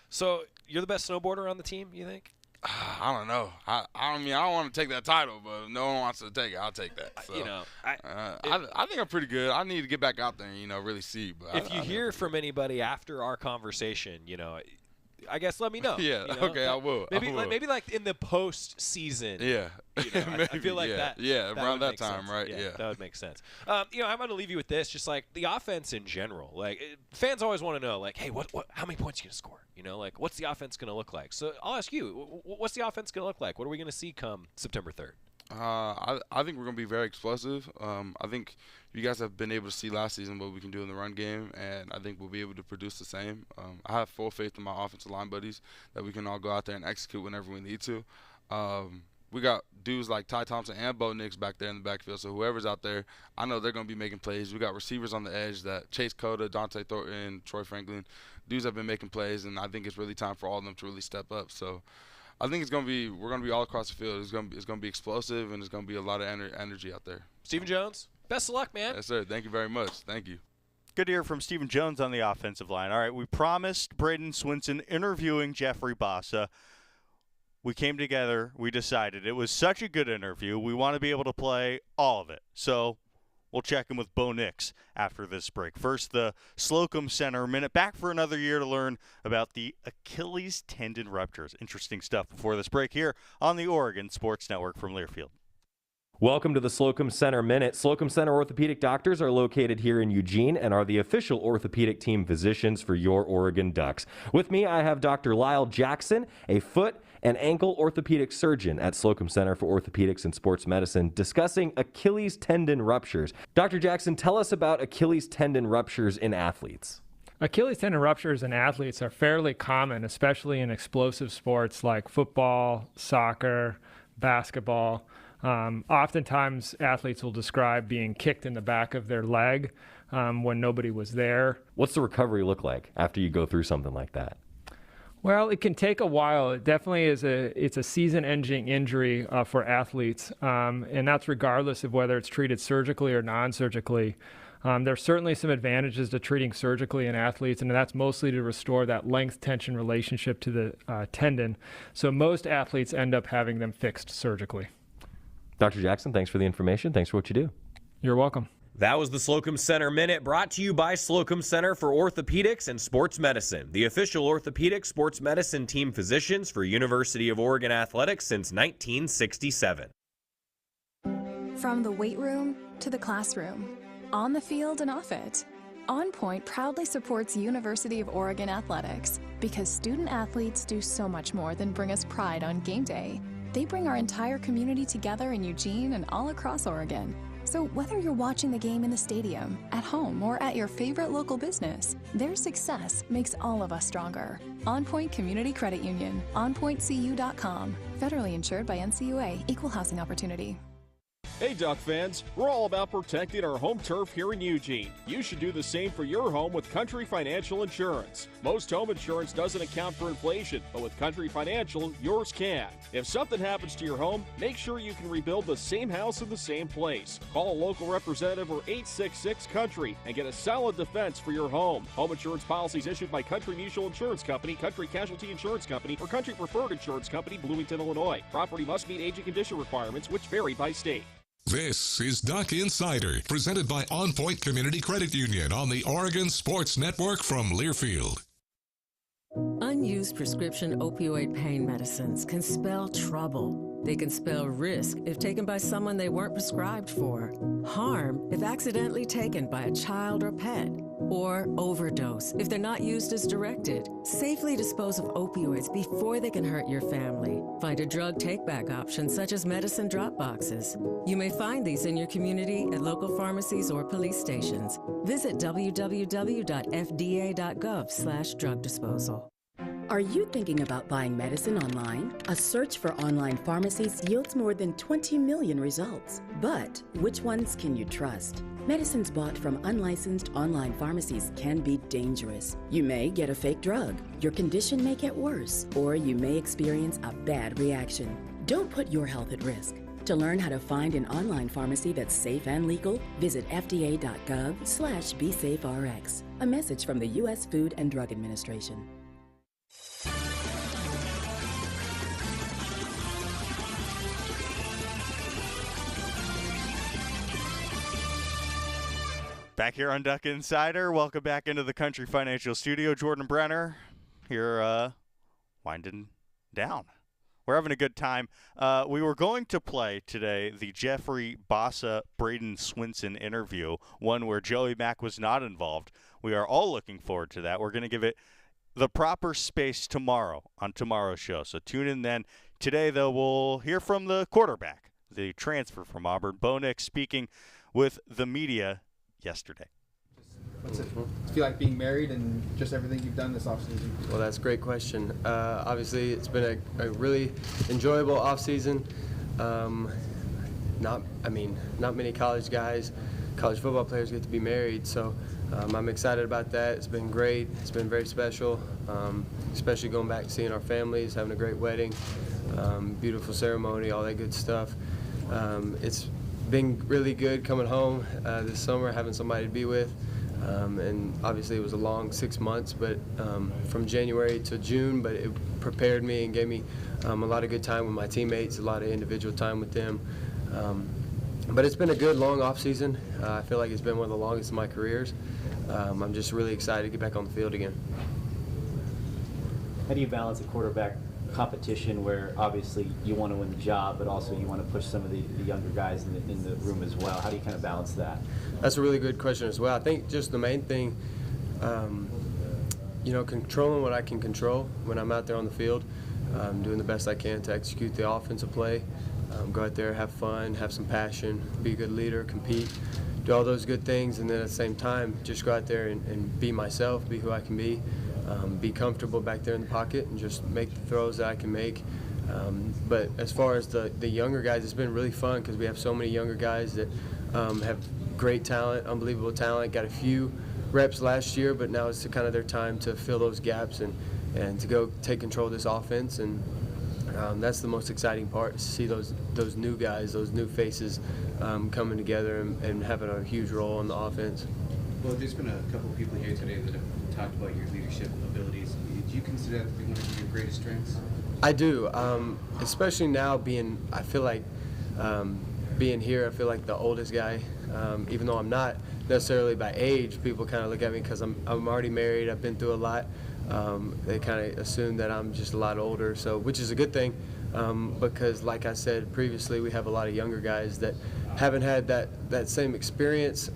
Speaker 7: So you're the best snowboarder on the team, you think?
Speaker 8: I don't know. I mean, I don't want to take that title, but if no one wants to take it, I'll take that. So, I think I'm pretty good. I need to get back out there and, really see. But
Speaker 7: if you hear from anybody after our conversation, I guess let me know.
Speaker 8: Yeah, okay, I will.
Speaker 7: Maybe like in the postseason.
Speaker 8: Yeah.
Speaker 7: I feel like that.
Speaker 8: Yeah,
Speaker 7: that
Speaker 8: around that
Speaker 7: sense.
Speaker 8: time, right? Yeah.
Speaker 7: That would make sense. I'm going to leave you with this, just like the offense in general. Like fans always want to know, like, hey, what how many points are you going to score? Like what's the offense going to look like? So I'll ask you, what's the offense going to look like? What are we going to see come September 3rd?
Speaker 8: I think we're going to be very explosive. I think you guys have been able to see last season what we can do in the run game, and I think we'll be able to produce the same. I have full faith in my offensive line buddies that we can all go out there and execute whenever we need to. We got dudes like Ty Thompson and Bo Nix back there in the backfield, so whoever's out there, I know they're going to be making plays. We got receivers on the edge that Chase Cota, Dante Thornton, Troy Franklin. Dudes have been making plays, and I think it's really time for all of them to really step up. So I think we're going to be all across the field. It's going to be explosive, and there's going to be a lot of energy out there.
Speaker 7: Stephen Jones, best of luck, man.
Speaker 8: Yes, sir. Thank you very much. Thank you.
Speaker 9: Good to hear from Stephen Jones on the offensive line. All right, we promised Bradyn Swinson interviewing Jeffrey Bassa. We came together. We decided it was such a good interview. We want to be able to play all of it. So we'll check in with Bo Nix after this break. First, the Slocum Center Minute. Back for another year to learn about the Achilles tendon ruptures. Interesting stuff before this break here on the Oregon Sports Network from Learfield.
Speaker 21: Welcome to the Slocum Center Minute. Slocum Center orthopedic doctors are located here in Eugene and are the official orthopedic team physicians for your Oregon Ducks. With me, I have Dr. Lyle Jackson, a foot and ankle orthopedic surgeon at Slocum Center for Orthopedics and Sports Medicine, discussing Achilles tendon ruptures. Dr. Jackson, tell us about Achilles tendon ruptures in athletes.
Speaker 22: Achilles tendon ruptures in athletes are fairly common, especially in explosive sports like football, soccer, basketball. Oftentimes, athletes will describe being kicked in the back of their leg when nobody was there.
Speaker 21: What's the recovery look like after you go through something like that?
Speaker 22: Well, it can take a while. It definitely it's a season-ending injury for athletes, and that's regardless of whether it's treated surgically or non-surgically. There's certainly some advantages to treating surgically in athletes, and that's mostly to restore that length-tension relationship to the tendon. So most athletes end up having them fixed surgically.
Speaker 21: Dr. Jackson, thanks for the information. Thanks for what you do.
Speaker 22: You're welcome.
Speaker 21: That was the Slocum Center Minute, brought to you by Slocum Center for Orthopedics and Sports Medicine, the official orthopedic sports medicine team physicians for University of Oregon Athletics since 1967.
Speaker 10: From the weight room to the classroom, on the field and off it, On Point proudly supports University of Oregon Athletics because student athletes do so much more than bring us pride on game day. They bring our entire community together in Eugene and all across Oregon. So whether you're watching the game in the stadium, at home, or at your favorite local business, their success makes all of us stronger. On Point Community Credit Union, onpointcu.com. Federally insured by NCUA, Equal Housing Opportunity.
Speaker 2: Hey Duck fans, we're all about protecting our home turf here in Eugene. You should do the same for your home with Country Financial Insurance. Most home insurance doesn't account for inflation, but with Country Financial, yours can. If something happens to your home, make sure you can rebuild the same house in the same place. Call a local representative or 866-COUNTRY and get a solid defense for your home. Home insurance policies issued by Country Mutual Insurance Company, Country Casualty Insurance Company, or Country Preferred Insurance Company, Bloomington, Illinois. Property must meet age and condition requirements, which vary by state.
Speaker 3: This is Duck Insider, presented by On Point Community Credit Union on the Oregon Sports Network from Learfield.
Speaker 23: Unused prescription opioid pain medicines can spell trouble. They can spell risk if taken by someone they weren't prescribed for, harm if accidentally taken by a child or pet, or overdose if they're not used as directed. Safely dispose of opioids before they can hurt your family. Find a drug take-back option such as medicine drop boxes. You may find these in your community at local pharmacies or police stations. Visit www.fda.gov/drug disposal.
Speaker 4: Are you thinking about buying medicine online? A search for online pharmacies yields more than 20 million results. But which ones can you trust? Medicines bought from unlicensed online pharmacies can be dangerous. You may get a fake drug, your condition may get worse, or you may experience a bad reaction. Don't put your health at risk. To learn how to find an online pharmacy that's safe and legal, visit fda.gov/BeSafeRx. A message from the U.S. Food and Drug Administration.
Speaker 9: Back here on Duck Insider, welcome back into the Country Financial Studio. Jordan Brenner here winding down. We're having a good time. We were going to play today the Jeffrey Bassa Bradyn Swinson interview, one where Joey Mack was not involved. We are all looking forward to that. We're going to give it the proper space tomorrow on tomorrow's show, so tune in then. Today, though, we'll hear from the quarterback, the transfer from Auburn, Bo Nix, speaking with the media yesterday.
Speaker 5: What's it feel like being married and just everything you've done this offseason?
Speaker 6: Well, that's a great question. Obviously, it's been a really enjoyable offseason. Not many college football players get to be married, so I'm excited about that. It's been great. It's been very special, especially going back and seeing our families, having a great wedding, beautiful ceremony, all that good stuff. It's been really good coming home this summer, having somebody to be with, and obviously it was a long 6 months, but from January to June, but it prepared me and gave me a lot of good time with my teammates, a lot of individual time with them. But it's been a good long off season. I feel like it's been one of the longest of my careers. I'm just really excited to get back on the field again.
Speaker 24: How do you balance a quarterback competition where obviously you want to win the job, but also you want to push some of the younger guys in the room as well? How do you kind of balance that? That's
Speaker 6: a really good question as well. I think just the main thing, controlling what I can control when I'm out there on the field, doing the best I can to execute the offensive play, go out there, have fun, have some passion, be a good leader, compete, do all those good things, and then at the same time just go out there and be myself, be who I can be comfortable back there in the pocket and just make the throws that I can make. But as far as the younger guys, it's been really fun because we have so many younger guys that have great talent, unbelievable talent, got a few reps last year, but now it's kind of their time to fill those gaps and to go take control of this offense. And that's the most exciting part, is to see those new guys, those new faces coming together and having a huge role in the offense.
Speaker 25: Well, there's been a couple of people here today that have talked about your leadership abilities. Do you consider that to be one of your greatest strengths?
Speaker 6: I do, especially now being here, I feel like the oldest guy, even though I'm not necessarily by age. People kind of look at me because I'm already married, I've been through a lot. They kind of assume that I'm just a lot older, so which is a good thing, because like I said previously, we have a lot of younger guys that haven't had that same experience.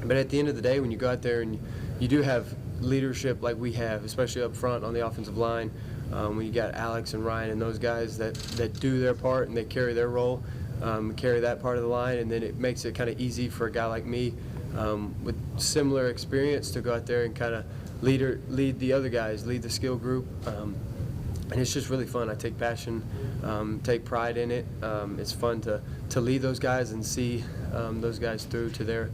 Speaker 6: But at the end of the day, when you go out there and you do have leadership like we have, especially up front on the offensive line, when you got Alex and Ryan and those guys that do their part and they carry their role, carry that part of the line, and then it makes it kind of easy for a guy like me with similar experience to go out there and kind of lead the other guys, lead the skill group. And it's just really fun. I take passion, take pride in it. It's fun to lead those guys and see those guys through to their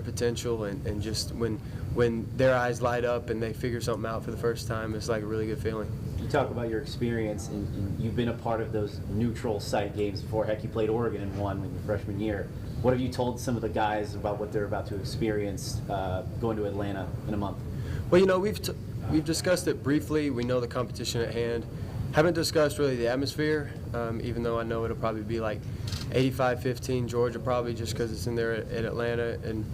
Speaker 6: potential, and just when their eyes light up and they figure something out for the first time, it's like a really good feeling.
Speaker 24: You talk about your experience, and you've been a part of those neutral site games before. Heck, you played Oregon and won in your freshman year. What have you told some of the guys about what they're about to experience going to Atlanta in a month?
Speaker 6: Well, we've discussed it briefly. We know the competition at hand. Haven't discussed really the atmosphere, even though I know it'll probably be like 85-15 Georgia, probably just because it's in there at Atlanta and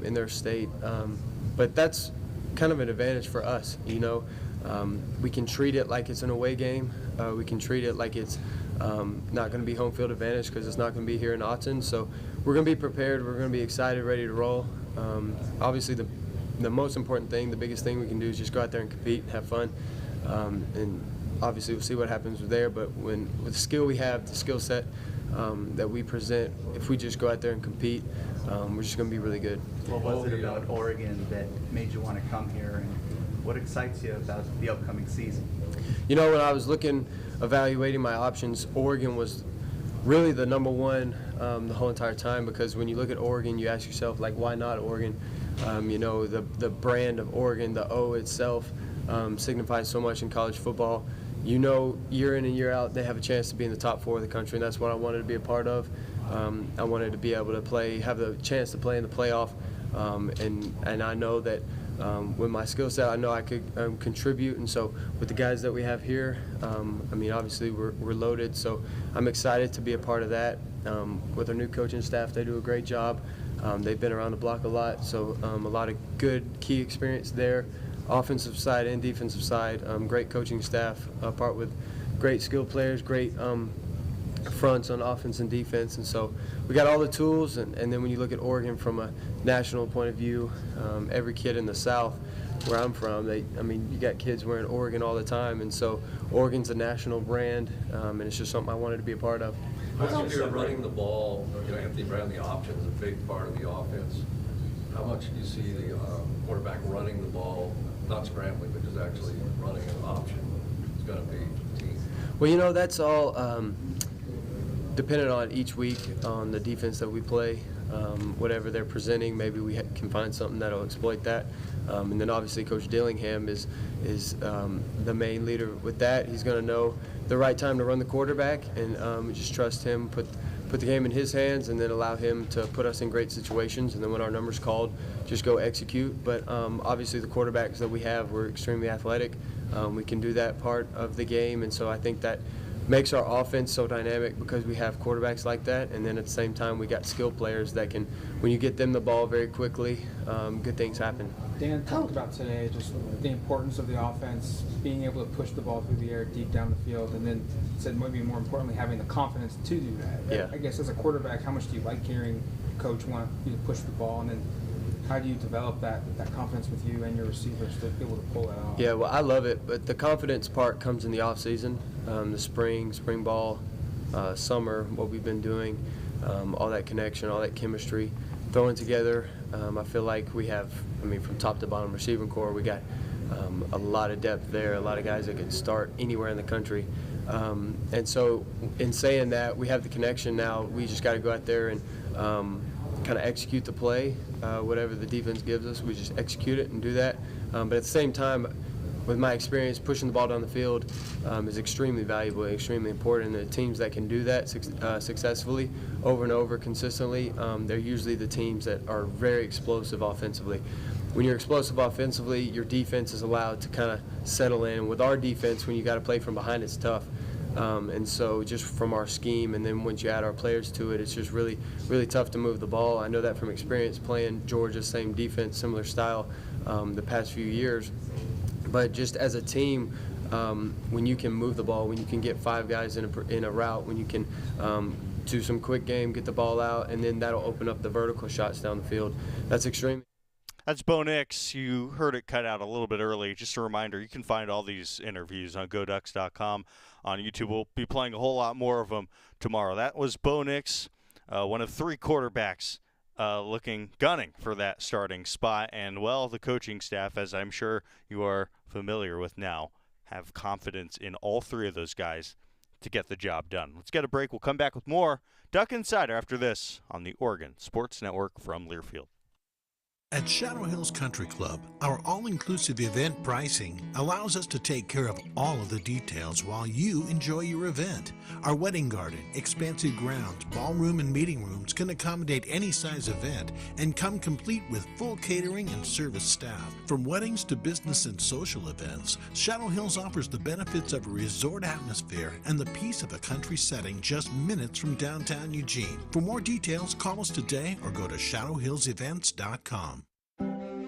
Speaker 6: in their state. But that's kind of an advantage for us, We can treat it like it's an away game. We can treat it like it's not going to be home field advantage because it's not going to be here in Autzen. So we're going to be prepared. We're going to be excited, ready to roll. Obviously, the most important thing, the biggest thing we can do is just go out there and compete, have fun, and obviously we'll see what happens there. But with the skill we have, the skill set that we present, if we just go out there and compete, we're just going to be really good.
Speaker 1: What was it about Oregon that made you want to come here, and what excites you about the upcoming season?
Speaker 6: You know, when I was evaluating my options, Oregon was really the number one the whole entire time, because when you look at Oregon, you ask yourself, like, why not Oregon? You know, the brand of Oregon, the O itself, signifies so much in college football. You know, year in and year out, they have a chance to be in the top 4 of the country, and that's what I wanted to be a part of. I wanted to be able to have the chance to play in the playoff, and I know that with my skill set, I know I could contribute. And so with the guys that we have here, I mean, obviously we're loaded, so I'm excited to be a part of that. With our new coaching staff, they do a great job. They've been around the block a lot, so a lot of good key experience there. Offensive side and defensive side, great coaching staff, part with great skilled players, great fronts on offense and defense, and so we got all the tools. And then when you look at Oregon from a national point of view, every kid in the South, where I'm from, I mean, you got kids wearing Oregon all the time, and so Oregon's a national brand, and it's just something I wanted to be a part of.
Speaker 11: If you're running the ball, you know, Anthony Brown, the option is a big part of the offense. How much do you see the quarterback running the ball, not scrambling, but just actually running an option is going to be for the team?
Speaker 6: Well, you know, that's all dependent on each week on the defense that we play. Whatever they're presenting, maybe we can find something that'll exploit that. And then obviously Coach Dillingham is the main leader with that. He's going to know the right time to run the quarterback, and just trust him, put the game in his hands, and then allow him to put us in great situations. And then when our number's called, just go execute. But obviously the quarterbacks that we have, we're extremely athletic. We can do that part of the game, and so I think that makes our offense so dynamic because we have quarterbacks like that. And then at the same time, we got skilled players that can, when you get them the ball very quickly, good things happen.
Speaker 5: Dan talked about today just the importance of the offense, being able to push the ball through the air deep down the field, and then said maybe more importantly, having the confidence to do that.
Speaker 6: Yeah.
Speaker 5: I guess as a quarterback, how much do you like hearing coach want you to push the ball, and then how do you develop that confidence with you and your receivers to be able to pull that off?
Speaker 6: Yeah, well, I love it, but the confidence part comes in the off season, the spring ball, summer, what we've been doing, all that connection, all that chemistry, throwing together. I feel like we have, I mean, from top to bottom receiving core, we got a lot of depth there, a lot of guys that can start anywhere in the country. And so in saying that, we have the connection now. We just got to go out there and kind of execute the play, whatever the defense gives us, we just execute it and do that. But at the same time, with my experience, pushing the ball down the field is extremely valuable, extremely important. And the teams that can do that successfully over and over consistently, they're usually the teams that are very explosive offensively. When you're explosive offensively, your defense is allowed to kind of settle in. With our defense, when you got to play from behind, it's tough. And so just from our scheme, and then once you add our players to it, it's just really, really tough to move the ball. I know that from experience playing Georgia, same defense, similar style the past few years. But just as a team, when you can move the ball, when you can get 5 guys in a route, when you can do some quick game, get the ball out, and then that'll open up the vertical shots down the field. That's extreme.
Speaker 9: That's Bo Nix. You heard it cut out a little bit early. Just a reminder, you can find all these interviews on GoDucks.com. On YouTube, we'll be playing a whole lot more of them tomorrow. That was Bo Nix, one of 3 quarterbacks gunning for that starting spot. And, well, the coaching staff, as I'm sure you are familiar with now, have confidence in all 3 of those guys to get the job done. Let's get a break. We'll come back with more Duck Insider after this on the Oregon Sports Network from Learfield.
Speaker 18: At Shadow Hills Country Club, our all-inclusive event pricing allows us to take care of all of the details while you enjoy your event. Our wedding garden, expansive grounds, ballroom, and meeting rooms can accommodate any size event and come complete with full catering and service staff. From weddings to business and social events, Shadow Hills offers the benefits of a resort atmosphere and the peace of a country setting just minutes from downtown Eugene. For more details, call us today or go to shadowhillsevents.com.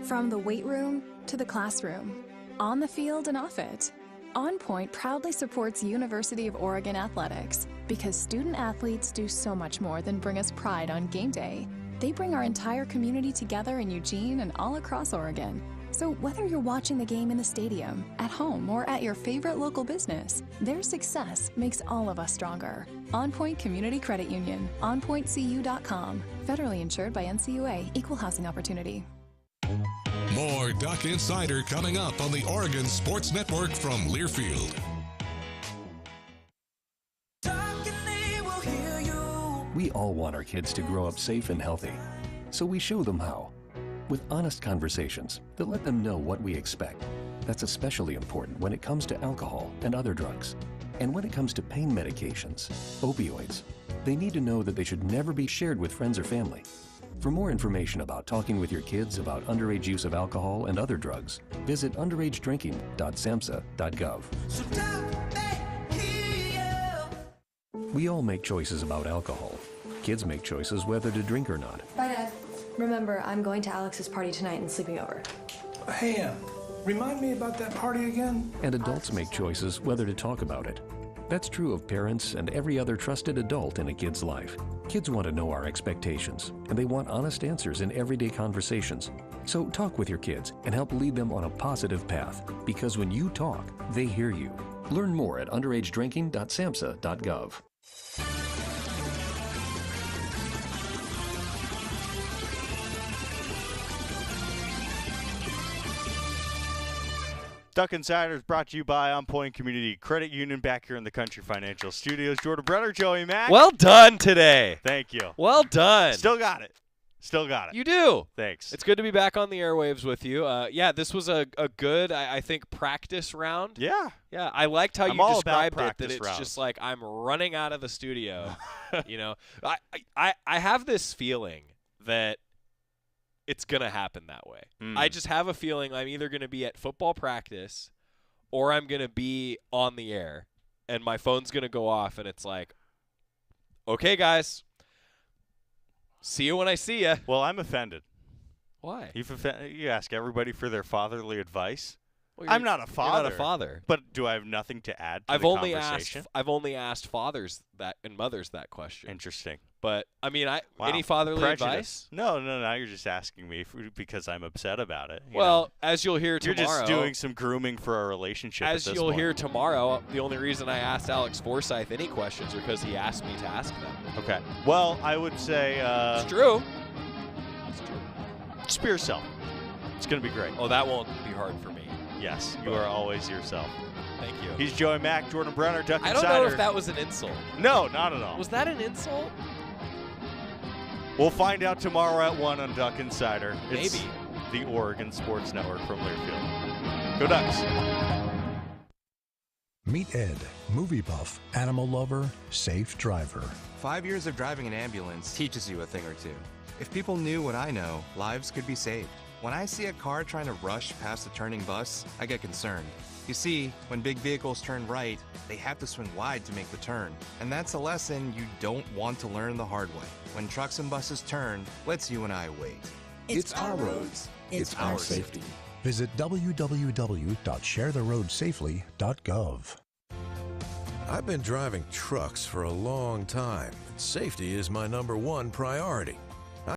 Speaker 10: From the weight room to the classroom, on the field and off it, On Point proudly supports University of Oregon athletics because student athletes do so much more than bring us pride on game day. They bring our entire community together in Eugene and all across Oregon. So whether you're watching the game in the stadium, at home, or at your favorite local business, their success makes all of us stronger. On Point Community Credit Union, onpointcu.com. Federally insured by NCUA, Equal Housing Opportunity.
Speaker 3: More Duck Insider coming up on the Oregon Sports Network from Learfield.
Speaker 12: We all want our kids to grow up safe and healthy, so we show them how. With honest conversations that let them know what we expect. That's especially important when it comes to alcohol and other drugs. And when it comes to pain medications, opioids, they need to know that they should never be shared with friends or family. For more information about talking with your kids about underage use of alcohol and other drugs, visit underagedrinking.samhsa.gov. We all make choices about alcohol. Kids make choices whether to drink or not.
Speaker 13: Bye, Dad. Remember, I'm going to Alex's party tonight and sleeping over.
Speaker 14: Hey, remind me about that party again?
Speaker 12: And adults make choices whether to talk about it. That's true of parents and every other trusted adult in a kid's life. Kids want to know our expectations, and they want honest answers in everyday conversations. So talk with your kids and help lead them on a positive path, because when you talk, they hear you. Learn more at underagedrinking.samhsa.gov.
Speaker 9: Duck Insiders brought to you by On Point Community Credit Union, back here in the Country Financial Studios. Jordan Brenner, Joey Mack.
Speaker 7: Well done today.
Speaker 9: Thank you.
Speaker 7: Well done.
Speaker 9: Still got it. Still got it.
Speaker 7: You do.
Speaker 9: Thanks.
Speaker 7: It's good to be back on the airwaves with you. Yeah, this was a good, I think, practice round.
Speaker 9: Yeah.
Speaker 7: Yeah, I liked how
Speaker 9: I'm
Speaker 7: you
Speaker 9: all
Speaker 7: described
Speaker 9: about
Speaker 7: it, that it's
Speaker 9: practice
Speaker 7: just like I'm running out of the studio. You know, I have this feeling that it's going to happen that way. I just have a feeling I'm either going to be at football practice or I'm going to be on the air, and my phone's going to go off, and it's like, okay, guys, see you when I see you.
Speaker 9: Well, I'm offended.
Speaker 7: Why?
Speaker 9: You ask everybody for their fatherly advice.
Speaker 7: Well,
Speaker 9: I'm not a father.
Speaker 7: You're not a father.
Speaker 9: But do I have nothing to add to
Speaker 7: I've
Speaker 9: the
Speaker 7: only
Speaker 9: conversation?
Speaker 7: I've only asked fathers that and mothers that question.
Speaker 9: Interesting.
Speaker 7: But I mean,
Speaker 9: Wow.
Speaker 7: any fatherly
Speaker 9: Prejudice.
Speaker 7: advice?
Speaker 9: No. You're just asking me because I'm upset about it. you
Speaker 7: Well,
Speaker 9: know?
Speaker 7: as you'll hear tomorrow,
Speaker 9: You're just doing some grooming for our relationship.
Speaker 7: as
Speaker 9: at this
Speaker 7: you'll
Speaker 9: point.
Speaker 7: hear tomorrow, the only reason I asked Alex Forsythe any questions are because he asked me to ask them.
Speaker 9: Okay. Well, I would say
Speaker 7: It's true.
Speaker 9: just be yourself. It's gonna be great.
Speaker 7: Oh, that won't be hard for me.
Speaker 9: Yes, you are always yourself.
Speaker 7: Thank you.
Speaker 9: He's Joey Mack, Jordan Brenner, Duck
Speaker 7: I
Speaker 9: Insider.
Speaker 7: don't know if that was an insult.
Speaker 9: No, not at all.
Speaker 7: Was that an insult?
Speaker 9: We'll find out tomorrow at 1 on Duck Insider. It's
Speaker 7: Maybe.
Speaker 9: the Oregon Sports Network from Learfield. Go Ducks.
Speaker 15: Meet Ed, movie buff, animal lover, safe driver.
Speaker 16: 5 years of driving an ambulance teaches you a thing or two. If people knew what I know, lives could be saved. When I see a car trying to rush past a turning bus, I get concerned. You see, when big vehicles turn right, they have to swing wide to make the turn. And that's a lesson you don't want to learn the hard way. When trucks and buses turn, let's you and I wait.
Speaker 15: It's our roads.
Speaker 16: It's our safety.
Speaker 15: Visit www.sharetheroadsafely.gov.
Speaker 26: I've been driving trucks for a long time. Safety is my #1 priority.